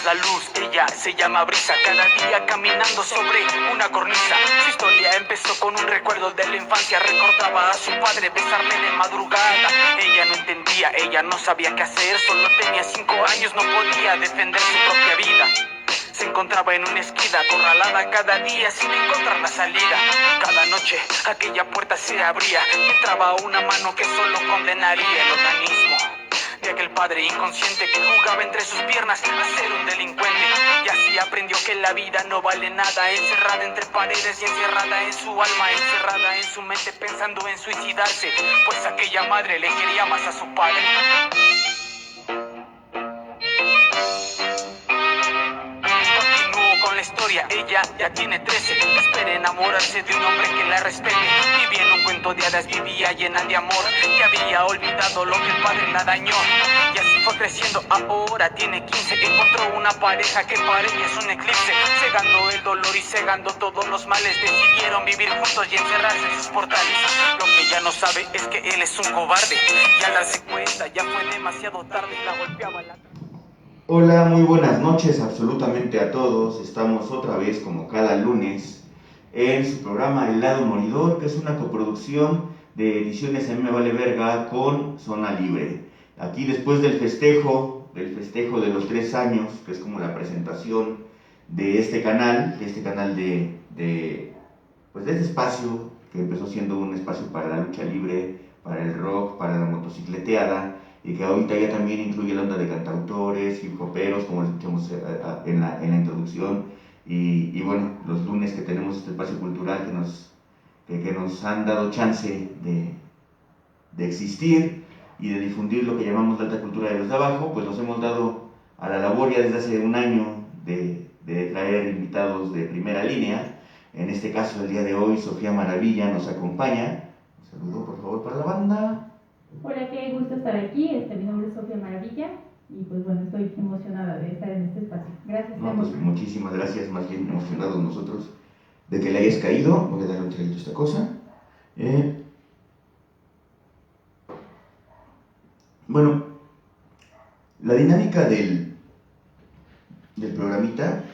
la luz, ella se llama Brisa, cada día caminando sobre una cornisa. Su historia empezó con un recuerdo de la infancia, recordaba a su padre besarle de madrugada. Ella no entendía, ella no sabía qué hacer, solo tenía 5 años, no podía defender su propia vida. Se encontraba en una esquina, acorralada cada día sin encontrar la salida. Cada noche aquella puerta se abría y entraba una mano que solo condenaría el organismo de aquel padre inconsciente que jugaba entre sus piernas a ser un delincuente. Y así aprendió que la vida no vale nada, encerrada entre paredes y encerrada en su alma, encerrada en su mente pensando en suicidarse, pues aquella madre le quería más a su padre. La historia, ella ya tiene 13, espera enamorarse de un hombre que la respete. Vivía en un cuento de hadas, vivía llena de amor, que había olvidado lo que el padre la dañó. Y así fue creciendo, ahora tiene 15, encontró una pareja que para ella es un eclipse. Cegando el dolor y cegando todos los males, decidieron vivir juntos y encerrarse en sus portales. Lo que ella no sabe es que él es un cobarde, y al darse cuenta ya fue demasiado tarde, la golpeaba la... Hola, muy buenas noches absolutamente a todos. Estamos otra vez como cada lunes en su programa El Lado Moridor, que es una coproducción de Ediciones A mí me vale verga con Zona Libre. Aquí después del festejo de los 3 años, que es como la presentación de este canal, de este espacio que empezó siendo un espacio para la lucha libre, para el rock, para la motocicleteada, y que ahorita ya también incluye la onda de cantautores, hip hoperos, como lo escuchamos en la introducción, y bueno, los lunes que tenemos este espacio cultural que nos han dado chance de existir y de difundir lo que llamamos la alta cultura de los de abajo, pues nos hemos dado a la labor ya desde hace un año de traer invitados de primera línea. En este caso, el día de hoy, Sofía Maravilla nos acompaña. Un saludo, por favor, para la banda. Hola, qué gusto estar aquí. Mi nombre es Sofía Maravilla y pues bueno, estoy emocionada de estar en este espacio. Gracias. No, pues muchísimas gracias, más bien emocionados nosotros de que le hayas caído. Voy a darle un traguito a esta cosa. Bueno, la dinámica del programita,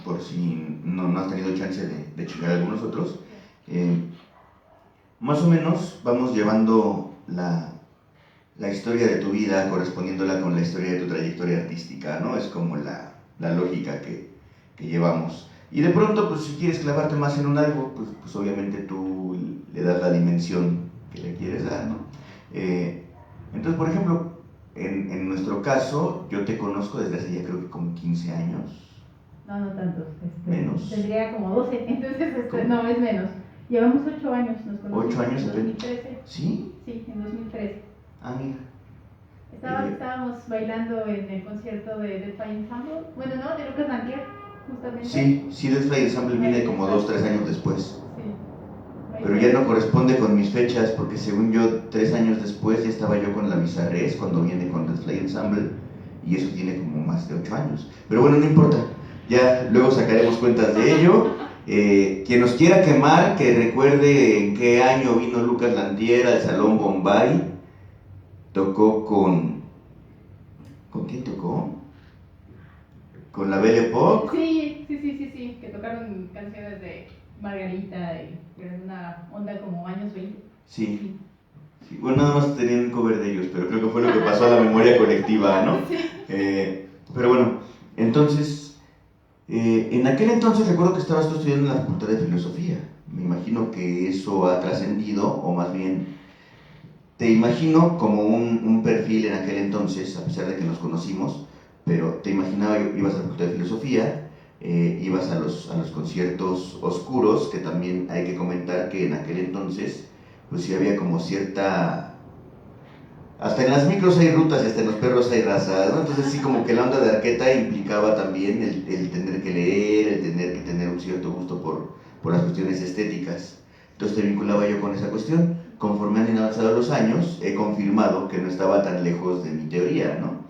por si no has tenido chance de checar algunos otros, más o menos vamos llevando la historia de tu vida, correspondiéndola con la historia de tu trayectoria artística, ¿no? Es como la lógica que llevamos. Y de pronto, pues si quieres clavarte más en un algo, pues obviamente tú le das la dimensión que le quieres dar, ¿no? Entonces, por ejemplo, en nuestro caso, yo te conozco desde hace ya creo que como 15 años. No tanto. Menos. Tendría como 12, entonces no, es menos. Llevamos 8 años, nos conocimos. 8 años en 2013. ¿Sí? Sí, en 2013. Ah, mira. Estábamos bailando en el concierto de Death by Ensemble. Bueno, no, de Lucas Nantier, justamente. Sí, Death by Ensemble viene como 2-3 años después. Sí. Pero ya no corresponde con mis fechas, porque según yo, 3 años después ya estaba yo con la Bizarres cuando viene con Death by Ensemble, y eso tiene como más de 8 años. Pero bueno, no importa, ya luego sacaremos cuentas de ello. Quien nos quiera quemar, que recuerde en qué año vino Lucas Lantier al Salón Bombay. Tocó ¿con quién tocó? ¿Con la Belle Époque? Sí, que tocaron canciones de Margarita y una onda como años 20. Sí. Bueno, nada más tenían un cover de ellos, pero creo que fue lo que pasó a la memoria colectiva, ¿no? Sí. Pero bueno, entonces, en aquel entonces recuerdo que estabas tú estudiando en la Facultad de Filosofía. Me imagino que eso ha trascendido, o más bien, te imagino como un perfil en aquel entonces, a pesar de que nos conocimos, pero te imaginaba, ibas a la Facultad de Filosofía, ibas a los conciertos oscuros, que también hay que comentar que en aquel entonces, pues sí había como cierta... Hasta en las micros hay rutas y hasta en los perros hay razas, ¿no? Entonces sí, como que la onda de Arqueta implicaba también el tener que leer, el tener que tener un cierto gusto por las cuestiones estéticas. Entonces te vinculaba yo con esa cuestión. Conforme han avanzado los años, he confirmado que no estaba tan lejos de mi teoría, ¿no?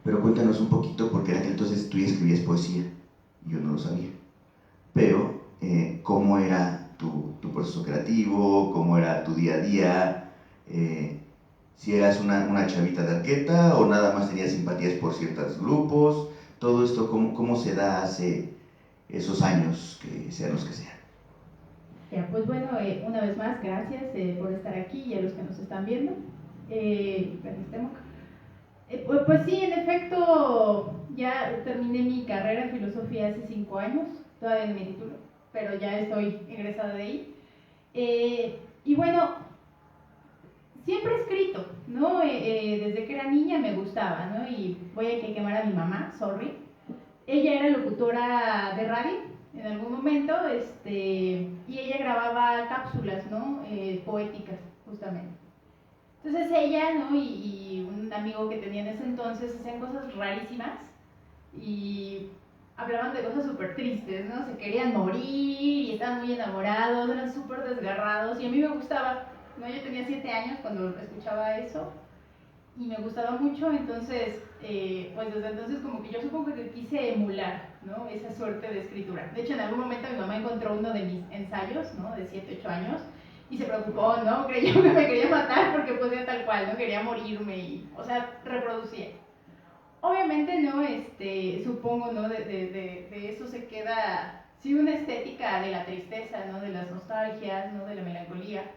Pero cuéntanos un poquito, porque en aquel entonces tú ya escribías poesía, y yo no lo sabía. Pero, ¿cómo era tu proceso creativo? ¿Cómo era tu día a día? si eras una chavita de arqueta o nada más tenías simpatías por ciertos grupos, todo esto, ¿cómo se da hace esos años, que sean los que sean? Ya, pues bueno, una vez más, gracias por estar aquí y a los que nos están viendo. Pues sí, en efecto, ya terminé mi carrera en filosofía hace 5 años, todavía no mi título, pero ya estoy egresada de ahí. Y bueno, siempre he escrito, ¿no? Desde que era niña me gustaba, ¿no? Y voy a quemar a mi mamá, sorry. Ella era locutora de radio en algún momento, y ella grababa cápsulas, ¿no? Poéticas, justamente. Entonces ella, ¿no? Y un amigo que tenía en ese entonces hacían cosas rarísimas y hablaban de cosas súper tristes, ¿no? Se querían morir y estaban muy enamorados, eran súper desgarrados y a mí me gustaba, ¿no? Yo tenía 7 años cuando escuchaba eso y me gustaba mucho, entonces, pues desde entonces como que yo supongo que quise emular, ¿no? Esa suerte de escritura. De hecho, en algún momento mi mamá encontró uno de mis ensayos, ¿no? De 7, 8 años y se preocupó, ¿no? Creyó que me quería matar porque pues era tal cual, ¿no? Quería morirme y, o sea, reproducía. Obviamente, ¿no? Supongo, ¿no? De eso se queda, sí, una estética de la tristeza, ¿no? De las nostalgias, ¿no? De la melancolía,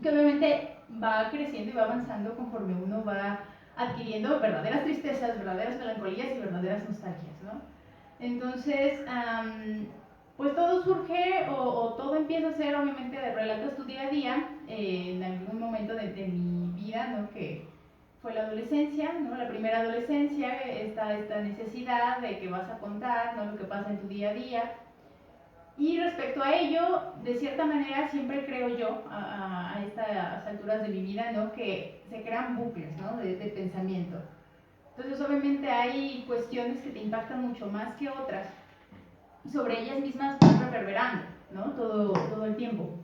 que obviamente va creciendo y va avanzando conforme uno va adquiriendo verdaderas tristezas, verdaderas melancolías y verdaderas nostalgias, ¿no? Entonces, pues todo surge o todo empieza a ser, obviamente, relatas tu día a día en algún momento de mi vida, ¿no? Que fue la adolescencia, ¿no? La primera adolescencia, esta necesidad de que vas a contar, ¿no? Lo que pasa en tu día a día. Y respecto a ello, de cierta manera, siempre creo yo, a estas alturas de mi vida, ¿no? Que se crean bucles, ¿no? de pensamiento. Entonces, obviamente, hay cuestiones que te impactan mucho más que otras. Sobre ellas mismas van reverberando, ¿no? Todo el tiempo.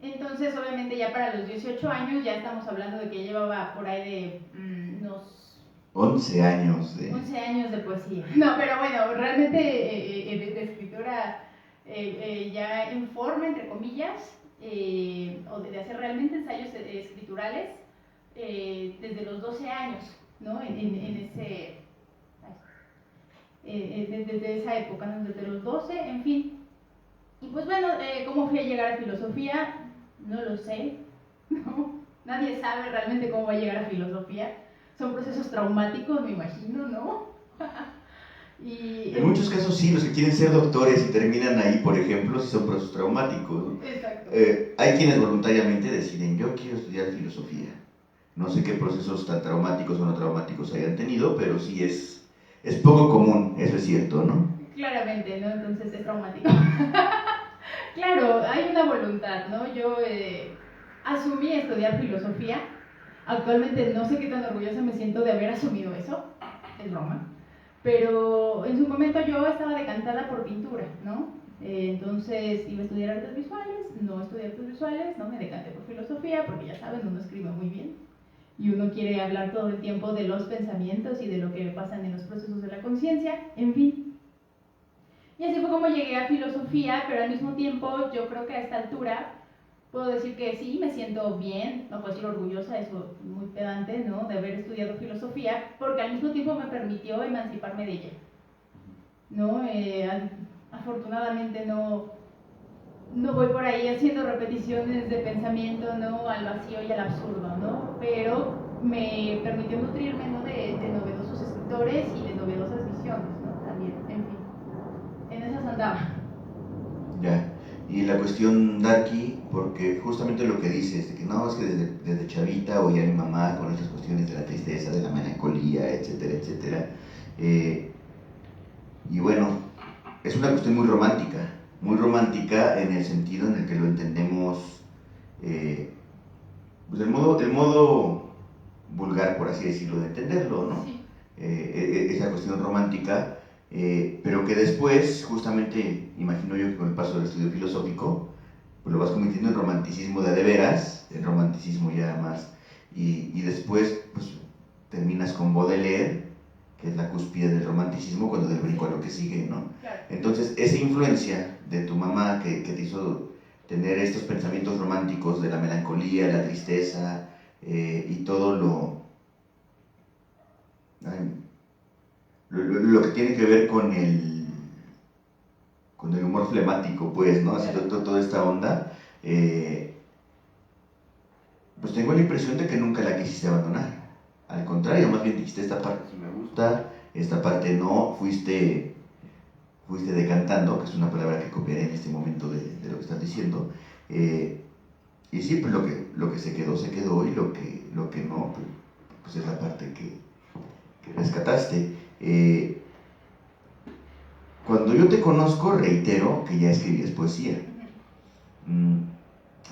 Entonces, obviamente, ya para los 18 años, ya estamos hablando de que llevaba por ahí de unos 11 años de... 11 años de poesía. No, pero bueno, realmente de escritura ya en forma, entre comillas, o de hacer realmente ensayos escriturales desde los 12 años, ¿no? Desde esa época, ¿no? Desde los 12, en fin. Y pues bueno, ¿cómo fui a llegar a filosofía? No lo sé, ¿no? Nadie sabe realmente cómo va a llegar a filosofía. Son procesos traumáticos, me imagino, ¿no? En muchos casos sí, los que quieren ser doctores y terminan ahí, por ejemplo, sí son procesos traumáticos, ¿no? Exacto. Hay quienes voluntariamente deciden, yo quiero estudiar filosofía. No sé qué procesos tan traumáticos o no traumáticos hayan tenido, pero sí es poco común, eso es cierto, ¿no? Claramente, ¿no? Entonces es traumático. Claro, hay una voluntad, ¿no? Yo asumí estudiar filosofía. Actualmente no sé qué tan orgullosa me siento de haber asumido eso. Es broma. Pero en su momento yo estaba decantada por pintura, ¿no? Entonces iba a estudiar artes visuales, no estudié artes visuales, no me decanté por filosofía, porque ya saben, uno escribe muy bien. Y uno quiere hablar todo el tiempo de los pensamientos y de lo que pasan en los procesos de la conciencia, en fin. Y así fue como llegué a filosofía, pero al mismo tiempo yo creo que a esta altura puedo decir que sí, me siento bien, no puedo decir orgullosa, eso muy pedante, ¿no? De haber estudiado filosofía, porque al mismo tiempo me permitió emanciparme de ella, ¿no? Afortunadamente no voy por ahí haciendo repeticiones de pensamiento, ¿no? Al vacío y al absurdo, ¿no? Pero me permitió nutrirme, ¿no? de novedosos escritores y de novedosas visiones, ¿no? También, en fin. En esas andaba. Ya, y la cuestión Darky, porque justamente lo que dices, de que no, es que desde chavita oía a mi mamá con estas cuestiones de la tristeza, de la melancolía, etcétera, etcétera. Y bueno, es una cuestión muy romántica en el sentido en el que lo entendemos, pues el modo vulgar, por así decirlo, de entenderlo, ¿no? Sí. Esa cuestión romántica. Pero que después, justamente, imagino yo que con el paso del estudio filosófico, pues lo vas convirtiendo en romanticismo de veras, en romanticismo ya más, y después, pues, terminas con Baudelaire, que es la cúspide del romanticismo, cuando del brinco a lo que sigue, ¿no? Claro. Entonces, esa influencia de tu mamá que te hizo tener estos pensamientos románticos de la melancolía, la tristeza, y todo lo que tiene que ver con el humor flemático, pues, ¿no? Así, toda esta onda, pues tengo la impresión de que nunca la quisiste abandonar. Al contrario, más bien dijiste, esta parte sí me gusta, esta parte no, fuiste decantando, que es una palabra que copiaré en este momento de lo que estás diciendo, y sí, pues lo que se quedó, y lo que no, pues es la parte que rescataste. Cuando yo te conozco, reitero que ya escribías poesía.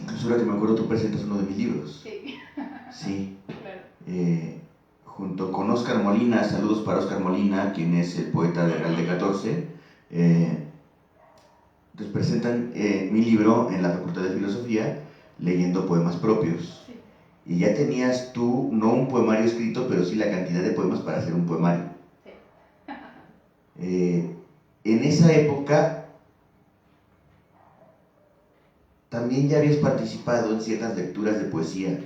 Incluso ahora que me acuerdo, tú presentas uno de mis libros. Sí. Sí. Claro. Junto con Óscar Molina, saludos para Óscar Molina, quien es el poeta de Real de 14. Entonces presentan mi libro en la Facultad de Filosofía, leyendo poemas propios. Sí. Y ya tenías tú, no un poemario escrito, pero sí la cantidad de poemas para hacer un poemario. Sí. En esa época también ya habías participado en ciertas lecturas de poesía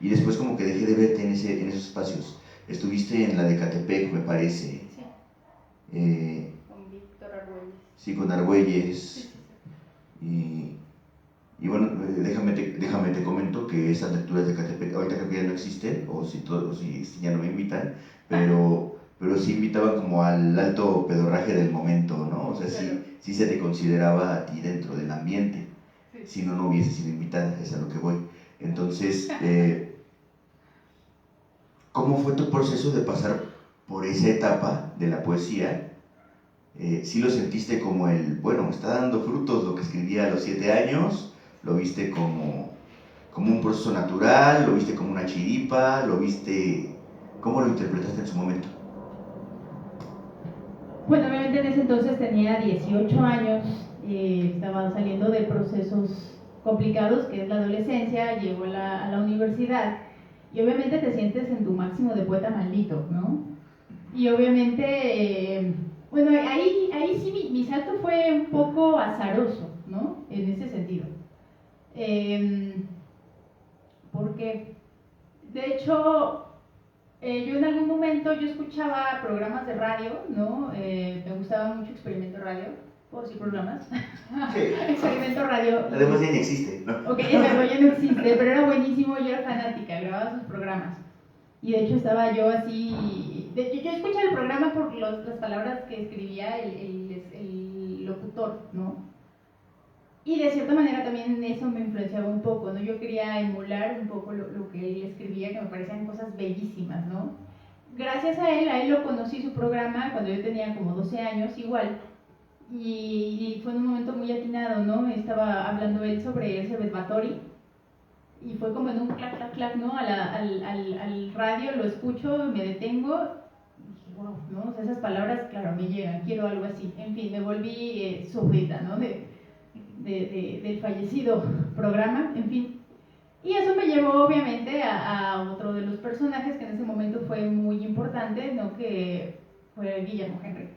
y después como que dejé de verte en esos espacios. Estuviste en la de Catepec, me parece. Sí. Con Víctor Argüelles. Sí, con Argüelles. Sí. Y bueno, déjame te comento que esas lecturas de Catepec ahorita creo que ya no existen, o si ya no me invitan, pero sí invitaban como al alto pedorraje del momento, ¿no? O sea, Claro. sí se te consideraba a ti dentro del ambiente, Sí. si no hubiese sido invitada, es a lo que voy. Entonces, ¿cómo fue tu proceso de pasar por esa etapa de la poesía? ¿Sí lo sentiste como bueno, está dando frutos lo que escribía a los 7 años? ¿Lo viste como un proceso natural? ¿Lo viste como una chiripa? ¿Cómo lo interpretaste en su momento? Bueno, obviamente en ese entonces tenía 18 años, estaba saliendo de procesos complicados, que es la adolescencia, llego a la universidad, y obviamente te sientes en tu máximo de poeta maldito, ¿no? Y obviamente, bueno, ahí sí mi salto fue un poco azaroso, ¿no? En ese sentido. Porque, de hecho, yo en algún momento yo escuchaba programas de radio, ¿no? Me gustaba mucho Experimento Radio. ¿Puedo decir programas? Sí. Experimento Radio. Además ya ni existe, ¿no? Ok, exacto, ya no existe, pero era buenísimo, yo era fanática, grababa sus programas. Y de hecho estaba yo así, yo escuchaba el programa por las palabras que escribía el locutor, ¿no? Y de cierta manera también eso me influenciaba un poco, ¿no? Yo quería emular un poco lo que él escribía, que me parecían cosas bellísimas, ¿no? Gracias a él lo conocí su programa cuando yo tenía como 12 años, igual. Y fue en un momento muy atinado, ¿no? Estaba hablando él sobre Elizabeth Báthory. Y fue como en un clac, clac, clac, ¿no? Al radio, lo escucho, me detengo. Y dije, wow, ¿no? O sea, esas palabras, claro, me llegan, quiero algo así. En fin, me volví súbdita, ¿no? Del fallecido programa, en fin. Y eso me llevó obviamente a otro de los personajes que en ese momento fue muy importante, ¿no? Que fue Guillermo Henry.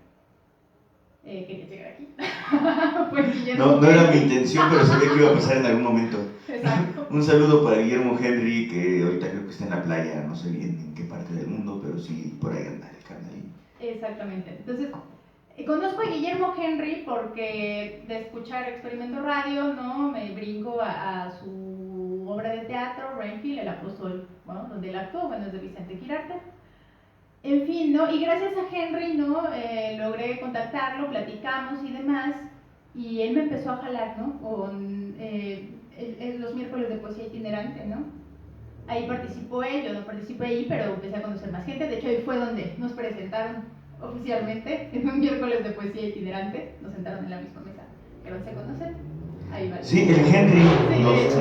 Quería llegar aquí. Pues Guillermo No era mi intención, pero sabía que iba a pasar en algún momento. Exacto. Un saludo para Guillermo Henry, que ahorita creo que está en la playa, no sé bien en qué parte del mundo, pero sí, por ahí anda el carnalín. Exactamente. Entonces, conozco a Guillermo Henry porque de escuchar Experimento Radio, ¿no? Me brinco a su obra de teatro, Renfield, el apóstol, ¿no? Donde él actuó, bueno, es de Vicente Quirarte. En fin, ¿no? Y gracias a Henry, ¿no? Logré contactarlo, platicamos y demás, y él me empezó a jalar, ¿no? Con los miércoles de poesía itinerante, ¿no? Ahí participó él, yo no participé ahí, pero empecé a conocer más gente. De hecho, ahí fue donde nos presentaron oficialmente en un miércoles de poesía itinerante. Nos sentaron en la misma mesa. ¿Pero se conocen? Ahí va. Sí, el Henry Sí,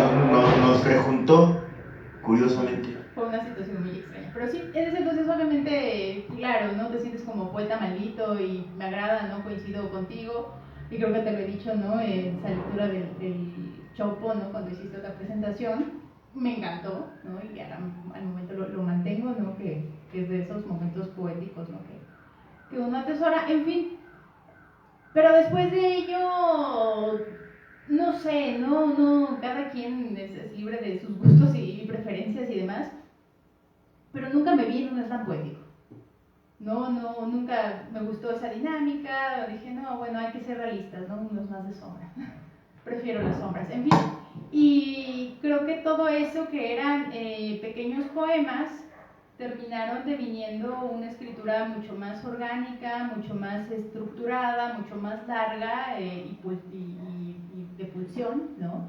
nos rejuntó, curiosamente. Fue una situación muy extraña. Pero sí, en ese entonces obviamente, claro, ¿no? Te sientes como poeta maldito y me agrada, ¿no? Coincido contigo. Y creo que te lo he dicho, ¿no? En esa lectura del Chopo, ¿no? Cuando hiciste otra presentación. Me encantó, ¿no? Y al momento lo mantengo, ¿no? Que es de esos momentos poéticos, ¿no? Que uno atesora, en fin. Pero después de ello, no sé, no, cada quien es libre de sus gustos y preferencias y demás. pero nunca me vi en un slam poético. No, nunca me gustó esa dinámica. Dije, no, bueno, hay que ser realistas, ¿no? Unos más de sombra. Prefiero las sombras, en fin. Y creo que todo eso que eran pequeños poemas terminaron deviniendo una escritura mucho más orgánica, mucho más estructurada, mucho más larga y de pulsión, ¿no?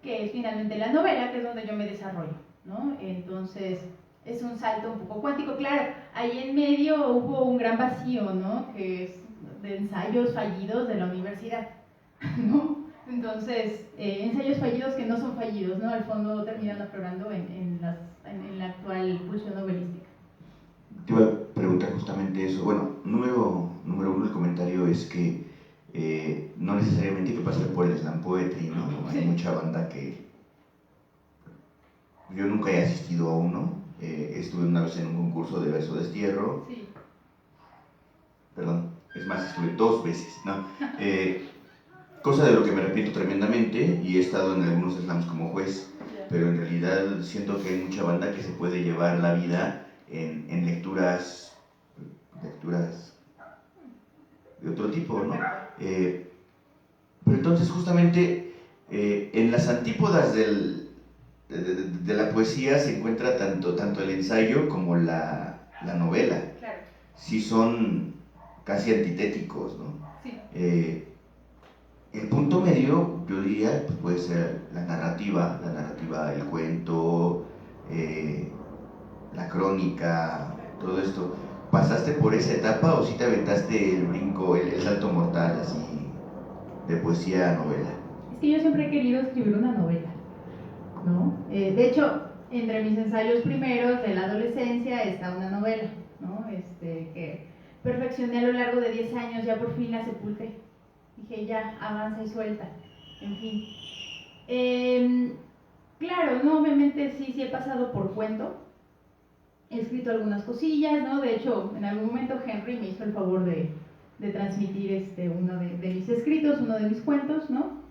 Que es finalmente la novela, que es donde yo me desarrollo, ¿no? Entonces, es un salto un poco cuántico. Claro, ahí en medio hubo un gran vacío, ¿no? Que es de ensayos fallidos de la universidad, ¿no? Entonces, ensayos fallidos que no son fallidos, ¿no? Al fondo terminan aflorando en la actual pulsión novelística. Te iba a preguntar justamente eso. Bueno, número uno del comentario es que no necesariamente hay que pasar por el slam poetry, ¿no? Sí. Hay mucha banda que... Yo nunca he asistido a uno. Estuve una vez en un concurso de verso destierro. Sí. Perdón, es más, estuve 2 veces, ¿no? Cosa de lo que me arrepiento tremendamente, y he estado en algunos slams como juez, pero en realidad siento que hay mucha banda que se puede llevar la vida en lecturas de otro tipo, ¿no? Pero entonces justamente en las antípodas de la poesía se encuentra tanto el ensayo como la novela. Claro. Sí son casi antitéticos, ¿no? Sí. El punto medio, yo diría, pues puede ser la narrativa, el cuento, la crónica, todo esto. ¿Pasaste por esa etapa o sí te aventaste el brinco, el salto mortal, así, de poesía a novela? Es que yo siempre he querido escribir una novela, ¿no? De hecho, entre mis ensayos primeros de la adolescencia está una novela, ¿no? Que perfeccioné a lo largo de 10 años, ya por fin la sepulté. Dije, ya, avanza y suelta, en fin. Claro, ¿no? Obviamente sí he pasado por cuento. He escrito algunas cosillas, ¿no? De hecho, en algún momento Henry me hizo el favor de transmitir uno de mis escritos, uno de mis cuentos, ¿no?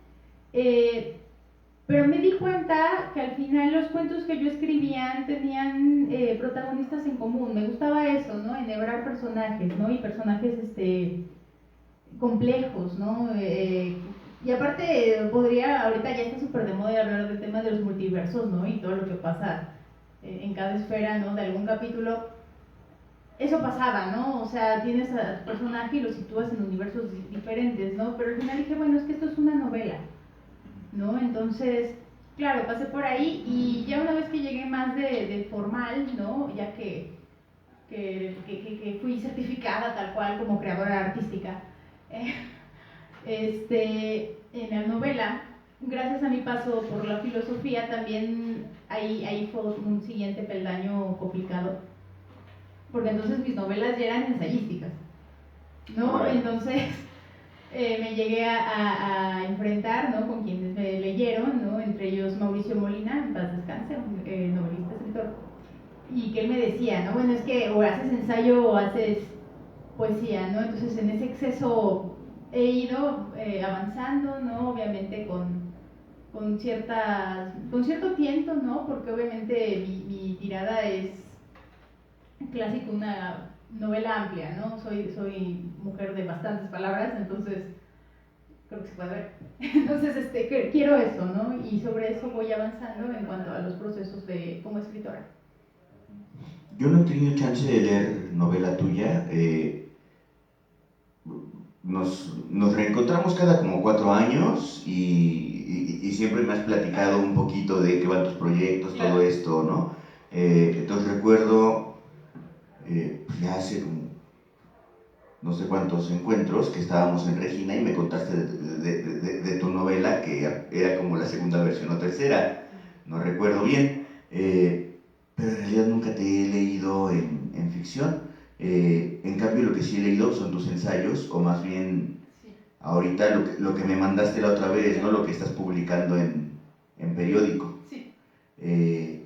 Pero me di cuenta que al final los cuentos que yo escribía tenían protagonistas en común. Me gustaba eso, ¿no? Enhebrar personajes, ¿no? Y personajes complejos, ¿no? Y aparte ahorita ya está súper de moda hablar del tema de los multiversos, ¿no? Y todo lo que pasa en cada esfera, ¿no? De algún capítulo. Eso pasaba, ¿no? O sea, tienes a tu personaje y lo sitúas en universos diferentes, ¿no? Pero al final dije, bueno, es que esto es una novela, ¿no? Entonces, claro, pasé por ahí y ya una vez que llegué más de formal, ¿no? Ya que fui certificada tal cual como creadora artística, en la novela, gracias a mi paso por la filosofía, también ahí fue un siguiente peldaño complicado, porque entonces mis novelas ya eran ensayísticas, ¿no? Entonces me llegué a enfrentar, ¿no? Con quienes me leyeron, ¿no? Entre ellos Mauricio Molina, en paz descanse, un novelista, escritor, y que él me decía, ¿no? Bueno, es que o haces ensayo o haces poesía, ¿no? Entonces en ese exceso he ido avanzando, ¿no? Obviamente con cierto tiento, ¿no? Porque obviamente mi tirada es clásico, una novela amplia, ¿no? Soy mujer de bastantes palabras, entonces creo que se puede ver. Entonces quiero eso, ¿no? Y sobre eso voy avanzando en cuanto a los procesos como escritora. Yo no he tenido chance de leer novela tuya. Nos reencontramos cada como 4 años y siempre me has platicado un poquito de qué van tus proyectos, claro, todo esto, ¿no? Entonces recuerdo, pues ya hace como no sé cuántos encuentros que estábamos en Regina y me contaste de tu novela, que era como la segunda versión o tercera, no recuerdo bien, pero en realidad nunca te he leído en ficción. En cambio, lo que sí he leído son tus ensayos, o más bien ahorita lo que me mandaste la otra vez, ¿no? Lo que estás publicando en periódico. Sí. Le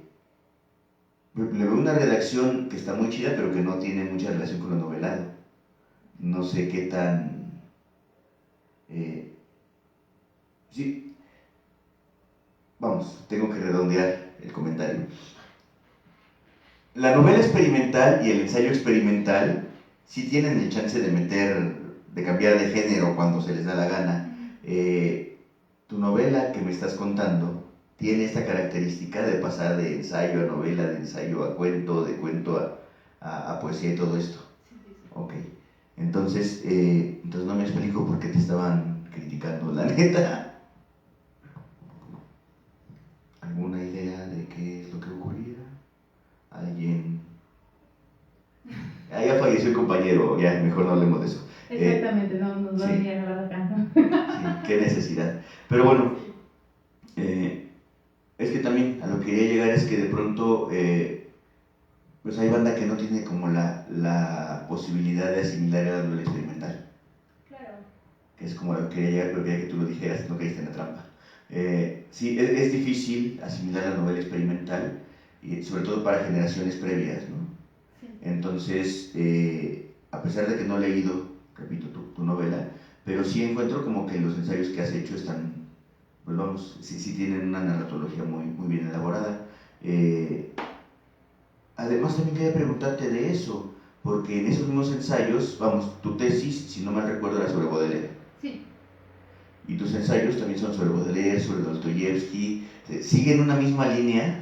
veo una redacción que está muy chida, pero que no tiene mucha relación con lo novelado. No sé qué tan... sí, vamos, tengo que redondear el comentario. la novela experimental y el ensayo experimental sí tienen el chance de de cambiar de género cuando se les da la gana. Tu novela que me estás contando tiene esta característica de pasar de ensayo a novela, de ensayo a cuento, de cuento a poesía y todo esto. Ok. Entonces no me explico por qué te estaban criticando, la neta. ¿Alguna idea de qué es lo que ocurriera? ¿Alguien? Ya falleció el compañero, ya mejor no hablemos de eso. Exactamente, no nos va a venir a hablar acá. Sí, qué necesidad. Pero bueno, es que también a lo que quería llegar es que de pronto pues hay banda que no tiene como la posibilidad de asimilar el duelo experimental. Claro. Que es como a lo que quería llegar, pero quería que tú lo dijeras, no caíste en la trampa. Sí, es difícil asimilar la novela experimental, y sobre todo para generaciones previas, ¿no? Sí. Entonces, a pesar de que no he leído, repito, tu novela, pero sí encuentro como que los ensayos que has hecho están, pues vamos, sí tienen una narratología muy bien elaborada. Además, también quería preguntarte de eso, porque en esos mismos ensayos, vamos, tu tesis, si no mal recuerdo, era sobre Baudelaire. Sí. Y tus ensayos también son sobre Baudelaire, sobre Dostoyevsky, siguen una misma línea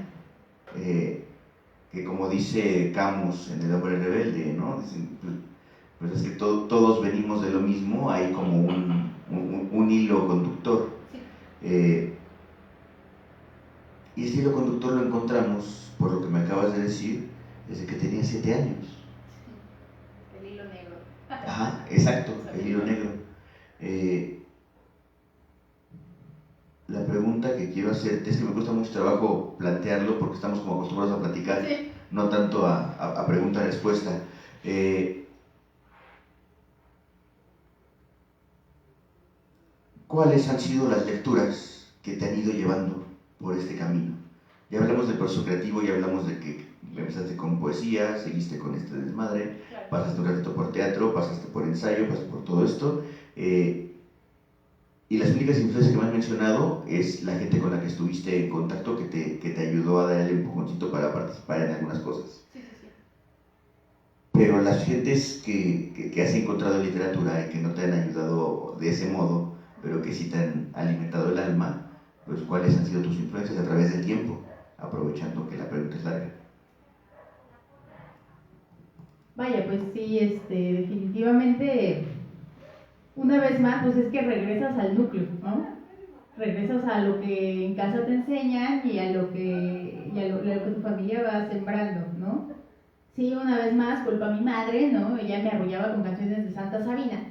que como dice Camus en El hombre rebelde, ¿no? Dicen, pues es que todos venimos de lo mismo, hay como un hilo conductor. Sí. Y ese hilo conductor lo encontramos, por lo que me acabas de decir, desde que tenía 7 años. Sí. El hilo negro. Ajá, exacto, el hilo negro. La pregunta que quiero hacerte es que me cuesta mucho trabajo plantearlo porque estamos como acostumbrados a platicar, Sí. no tanto a pregunta-respuesta. ¿Cuáles han sido las lecturas que te han ido llevando por este camino? Ya hablamos del proceso creativo, ya hablamos de que empezaste con poesía, seguiste con este desmadre, Claro. pasaste un ratito por teatro, pasaste por ensayo, pasaste por todo esto. Y las únicas influencias que me has mencionado es la gente con la que estuviste en contacto que te ayudó a darle un empujoncito para participar en algunas cosas. Sí. Pero las gentes que has encontrado en literatura y que no te han ayudado de ese modo, pero que sí te han alimentado el alma, pues ¿cuáles han sido tus influencias a través del tiempo? Aprovechando que la pregunta es larga. Vaya, pues sí, definitivamente, una vez más, pues es que regresas al núcleo, ¿no? Regresas a lo que en casa te enseñan y a lo que tu familia va sembrando, ¿no? Sí, una vez más, culpa a mi madre, ¿no? Ella me arrullaba con canciones de Santa Sabina.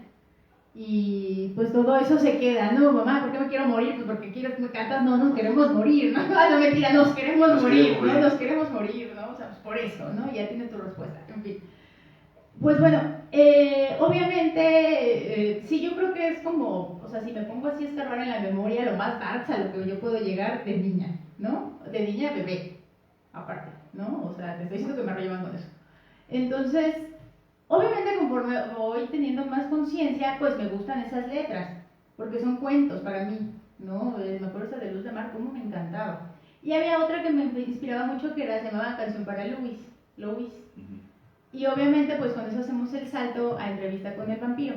Y pues todo eso se queda, ¿no? Mamá, ¿por qué me quiero morir? Pues porque quieres que me cantas, no, nos queremos morir, ¿no? No, mentira, nos queremos morir, ¿no? Nos queremos morir, ¿no? O sea, pues por eso, ¿no? Ya tienes tu respuesta, en fin. Pues bueno, obviamente, sí, yo creo que es como, o sea, si me pongo así a escarbar en la memoria, lo más darks a lo que yo puedo llegar de niña, ¿no? De niña a bebé, aparte, ¿no? O sea, te estoy diciendo que me arrollan con eso. Entonces, obviamente conforme voy teniendo más conciencia, pues me gustan esas letras, porque son cuentos para mí, ¿no? Me acuerdo esa de Luz de Mar, cómo me encantaba. Y había otra que me inspiraba mucho que se llamaba Canción para Louis. Y obviamente pues con eso hacemos el salto a Entrevista con el vampiro.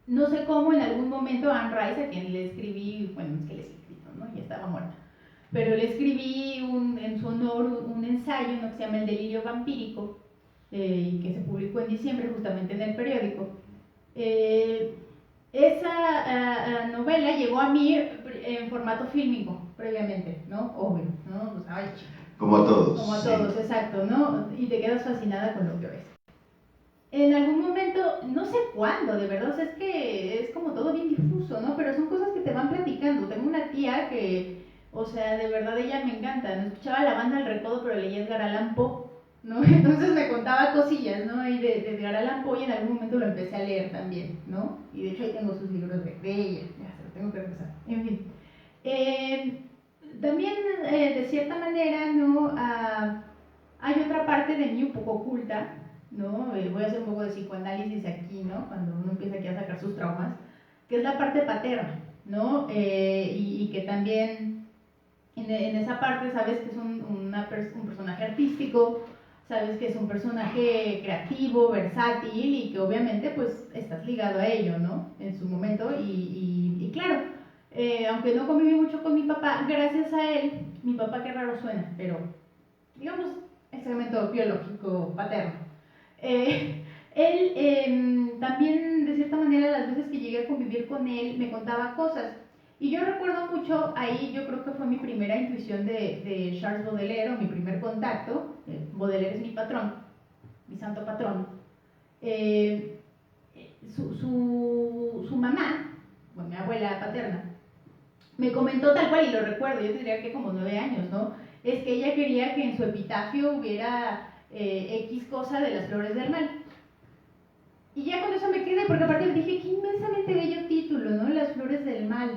No sé cómo en algún momento Anne Rice, a quien le escribí, bueno, es que le he escrito, ¿no? Ya estaba muerta. Pero le escribí en su honor un ensayo, ¿no? Que se llama El delirio vampírico, que se publicó en diciembre justamente en el periódico. Esa novela llegó a mí en formato fílmico previamente, ¿no? Obvio, ¿no? Pues, ay, como a todos. Como a todos, sí. Exacto, ¿no? Y te quedas fascinada con lo que ves. En algún momento, no sé cuándo, de verdad, o sea, es que es como todo bien difuso, ¿no? Pero son cosas que te van platicando. Tengo una tía que, o sea, de verdad ella me encanta, no escuchaba la banda El Recodo, pero leía Edgar Allan Poe, ¿no? Entonces me contaba cosillas, ¿no? Y de Edgar Allan Poe, y en algún momento lo empecé a leer también, ¿no? Y de hecho ahí tengo sus libros de ella, ya se los tengo que repasar. En fin. También, de cierta manera, ¿no? Hay otra parte de mí un poco oculta, ¿no? Voy a hacer un poco de psicoanálisis aquí, ¿no? Cuando uno empieza aquí a sacar sus traumas, que es la parte paterna, ¿no? Y que también en en esa parte sabes que es un personaje artístico, sabes que es un personaje creativo, versátil y que obviamente pues estás ligado a ello, ¿no? En su momento y claro, aunque no conviví mucho con mi papá, gracias a él, mi papá qué raro suena, pero digamos excremento biológico paterno. Él también de cierta manera las veces que llegué a convivir con él me contaba cosas. Y yo recuerdo mucho, ahí yo creo que fue mi primera intuición de Charles Baudelaire, o mi primer contacto. Baudelaire es mi patrón, mi santo patrón. Su mamá, bueno, mi abuela paterna, me comentó tal cual, y lo recuerdo, yo tendría que como 9 años, ¿no? Es que ella quería que en su epitafio hubiera X cosa de las flores del mal. Y ya con eso me quedé, porque aparte dije, qué inmensamente bello título, ¿no? Las flores del mal.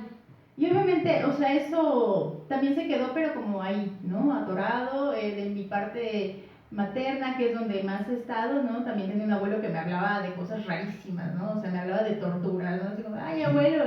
Y obviamente, o sea, eso también se quedó, pero como ahí, ¿no? Atorado, de mi parte materna, que es donde más he estado, ¿no? También tenía un abuelo que me hablaba de cosas rarísimas, ¿no? O sea, me hablaba de torturas, ¿no? Así como, ay, abuelo,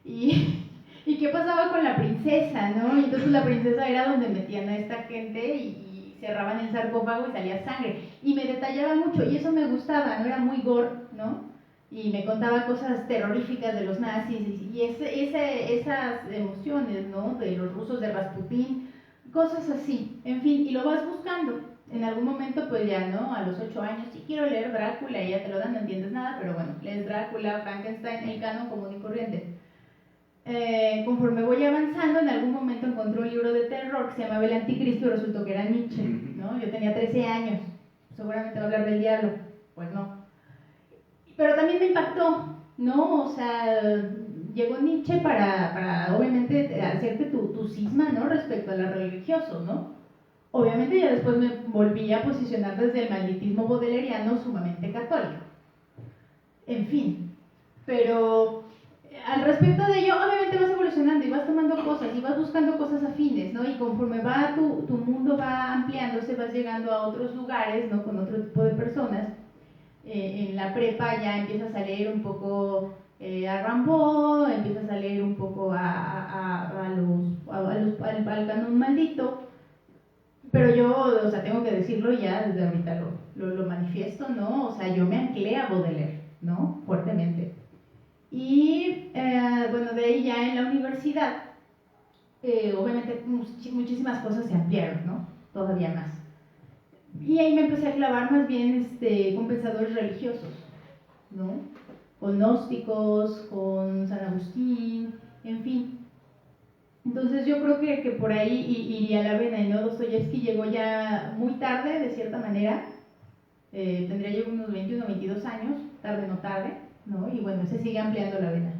¿y qué pasaba con la princesa, no? Y entonces la princesa era donde metían a esta gente y cerraban el sarcófago y salía sangre. Y me detallaba mucho, y eso me gustaba, ¿no? Era muy gore, ¿no? Y me contaba cosas terroríficas de los nazis y esas emociones, ¿no? De los rusos, de Rasputín, cosas así, en fin, y lo vas buscando. En algún momento, pues ya, ¿no? A los 8 años, sí quiero leer Drácula, y ya te lo dan, no entiendes nada, pero bueno, lees Drácula, Frankenstein, el canon común y corriente. Conforme voy avanzando, en algún momento encontré un libro de terror que se llamaba El Anticristo y resultó que era Nietzsche, ¿no? Yo tenía 13 años, seguramente va a hablar del diablo, pues no. Pero también me impactó, ¿no? O sea, llegó Nietzsche para obviamente hacerte tu cisma, ¿no? Respecto a lo religioso, ¿no? Obviamente ya después me volví a posicionar desde el malditismo bodeleriano sumamente católico. En fin, pero al respecto de ello, obviamente vas evolucionando y vas tomando cosas y vas buscando cosas afines, ¿no? Y conforme va tu mundo va ampliándose, vas llegando a otros lugares, ¿no? Con otro tipo de personas. En la prepa ya empiezas a leer un poco a Rimbaud, empiezas a leer un poco al canon maldito, pero yo, o sea, tengo que decirlo ya desde ahorita lo manifiesto, ¿no? O sea, yo me anclé a Baudelaire, ¿no? Fuertemente. Y bueno, de ahí ya en la universidad, obviamente muchísimas cosas se ampliaron, ¿no? Todavía más. Y ahí me empecé a clavar más bien con pensadores religiosos, ¿no? Con gnósticos, con San Agustín, en fin. Entonces yo creo que por ahí iría la vena, ¿no? Dostoyevsky llegó ya muy tarde, de cierta manera. Tendría yo unos 21 o 22 años, tarde no tarde, ¿no? Y bueno, se sigue ampliando la vena.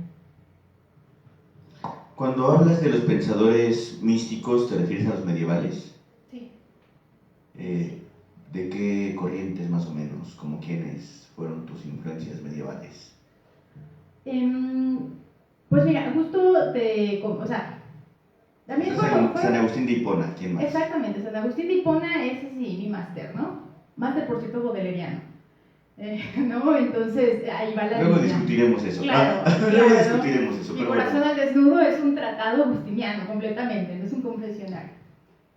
Cuando hablas de los pensadores místicos, ¿te refieres a los medievales? Sí. ¿De qué corrientes más o menos? ¿Como quiénes fueron tus influencias medievales? Pues mira, justo o sea, también San Agustín de Hipona, ¿quién más? Exactamente, San Agustín de Hipona, ese sí, mi máster, ¿no? Máster, por cierto, bodeleriano. ¿No? Entonces, ahí va la Luego línea. discutiremos eso. Claro, Luego claro. discutiremos eso. Mi pero corazón bueno. al desnudo es un tratado agustiniano, completamente, no es un confesionario.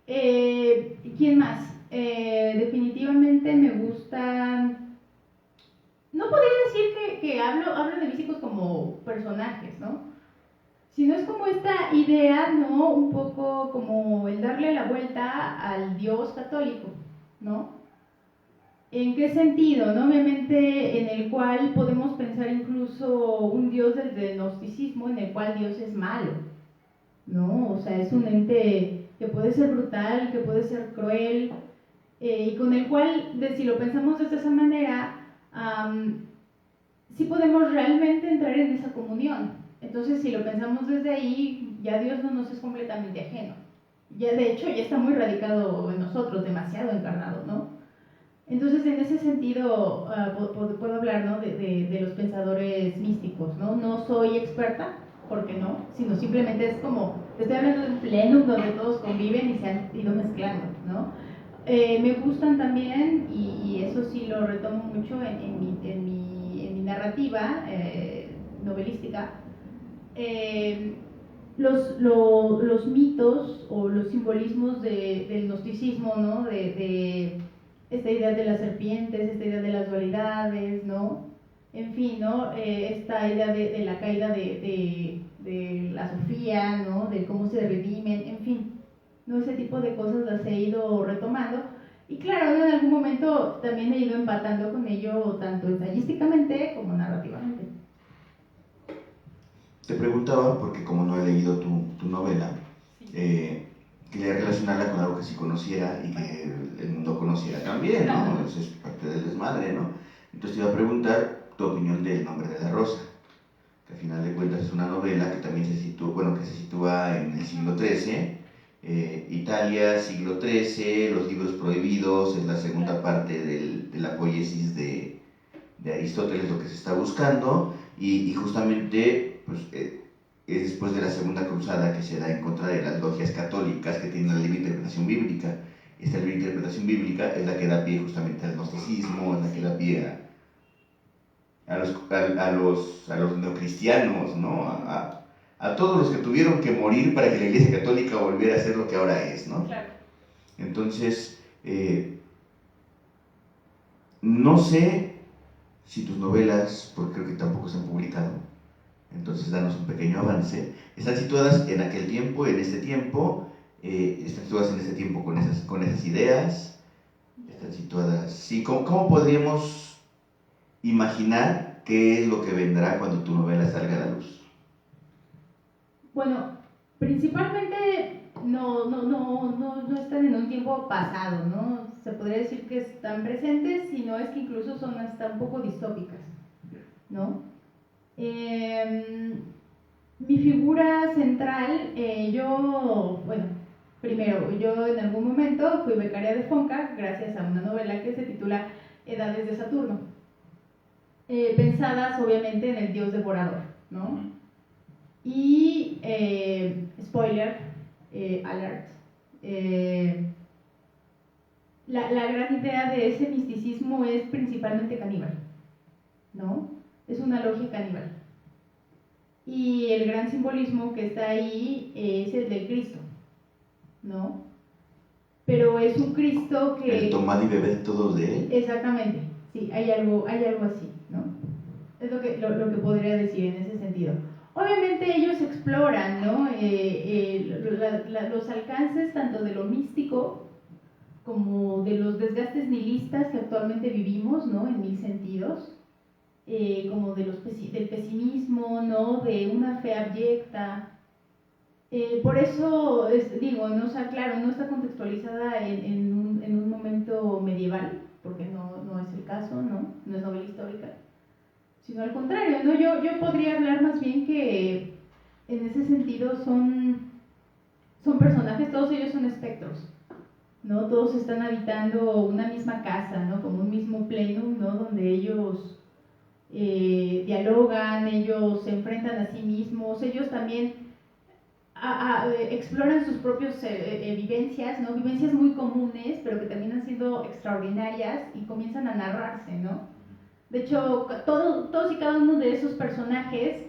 ¿Quién más? Definitivamente me gustan... No podría decir que hablo de místicos como personajes, ¿no? Sino es como esta idea, ¿no? Un poco como el darle la vuelta al Dios católico, ¿no? ¿En qué sentido? ¿No? Obviamente en el cual podemos pensar incluso un Dios desde el gnosticismo, en el cual Dios es malo, ¿no? O sea, es un ente que puede ser brutal, que puede ser cruel, y con el cual, si lo pensamos de esa manera, sí podemos realmente entrar en esa comunión. Entonces, si lo pensamos desde ahí, ya Dios no nos es completamente ajeno. Ya, de hecho, ya está muy radicado en nosotros, demasiado encarnado, ¿no? Entonces, en ese sentido, puedo hablar, ¿no? de los pensadores místicos, ¿no? No soy experta, porque no, sino simplemente es como, te estoy hablando de un plenum donde todos conviven y se han ido mezclando, ¿no? Me gustan también, y eso sí lo retomo mucho en mi narrativa novelística, los mitos o los simbolismos del gnosticismo, ¿no? De esta idea de las serpientes, esta idea de las dualidades, ¿no? En fin, ¿no? Esta idea de la caída de la Sofía, ¿no? De cómo se redimen, en fin, ¿no? Ese tipo de cosas las he ido retomando. Y claro, ¿no? En algún momento también he ido empatando con ello, tanto ensayísticamente como narrativamente. Te preguntaba, porque como no he leído tu novela, quería relacionarla con algo que sí conociera y que el mundo conociera también, ¿no? Eso es parte del desmadre, ¿no? Entonces te iba a preguntar tu opinión del Nombre de la Rosa, que al final de cuentas es una novela que también se sitúa en el siglo XIII, Italia, siglo XIII, los libros prohibidos, es la segunda parte de la poiesis de Aristóteles, lo que se está buscando, y justamente pues, es después de la Segunda Cruzada que se da en contra de las logias católicas que tienen la libre interpretación bíblica. Esta libre interpretación bíblica es la que da pie justamente al gnosticismo, es la que da pie a los neocristianos, ¿no? A todos los que tuvieron que morir para que la Iglesia Católica volviera a ser lo que ahora es, ¿no? Claro. Entonces, no sé si tus novelas, porque creo que tampoco se han publicado, entonces danos un pequeño avance, están situadas en aquel tiempo, en este tiempo, están situadas en este tiempo con esas ideas, están situadas, sí, ¿cómo podríamos imaginar qué es lo que vendrá cuando tu novela salga a la luz? Bueno, principalmente no están en un tiempo pasado, ¿no? Se podría decir que están presentes, si no es que incluso son hasta un poco distópicas, ¿no? Mi figura central, primero, yo en algún momento fui becaria de FONCA gracias a una novela que se titula Edades de Saturno, pensadas obviamente en el dios devorador, ¿no? Y, spoiler, alert, la gran idea de ese misticismo es principalmente caníbal, ¿no? Es una logia caníbal. Y el gran simbolismo que está ahí es el del Cristo, ¿no? Pero es un Cristo que... El tomad y bebed todos de él. Exactamente, sí, hay algo así, ¿no? Es lo que podría decir en ese sentido. Obviamente ellos exploran, ¿no? Los alcances tanto de lo místico como de los desgastes nihilistas que actualmente vivimos, ¿no? En mil sentidos, como del pesimismo, ¿no? De una fe abyecta. Por eso, digo, ¿no? O sea, claro, no está contextualizada en un momento medieval, porque no es el caso, ¿no? No es novela histórica, sino al contrario, ¿no? Yo podría hablar más bien que en ese sentido son personajes, todos ellos son espectros, ¿no? Todos están habitando una misma casa, ¿no? Como un mismo plenum, ¿no? Donde ellos dialogan, ellos se enfrentan a sí mismos, ellos también exploran sus propias vivencias, ¿no? Vivencias muy comunes, pero que terminan siendo extraordinarias y comienzan a narrarse, ¿no? De hecho, todos y cada uno de esos personajes,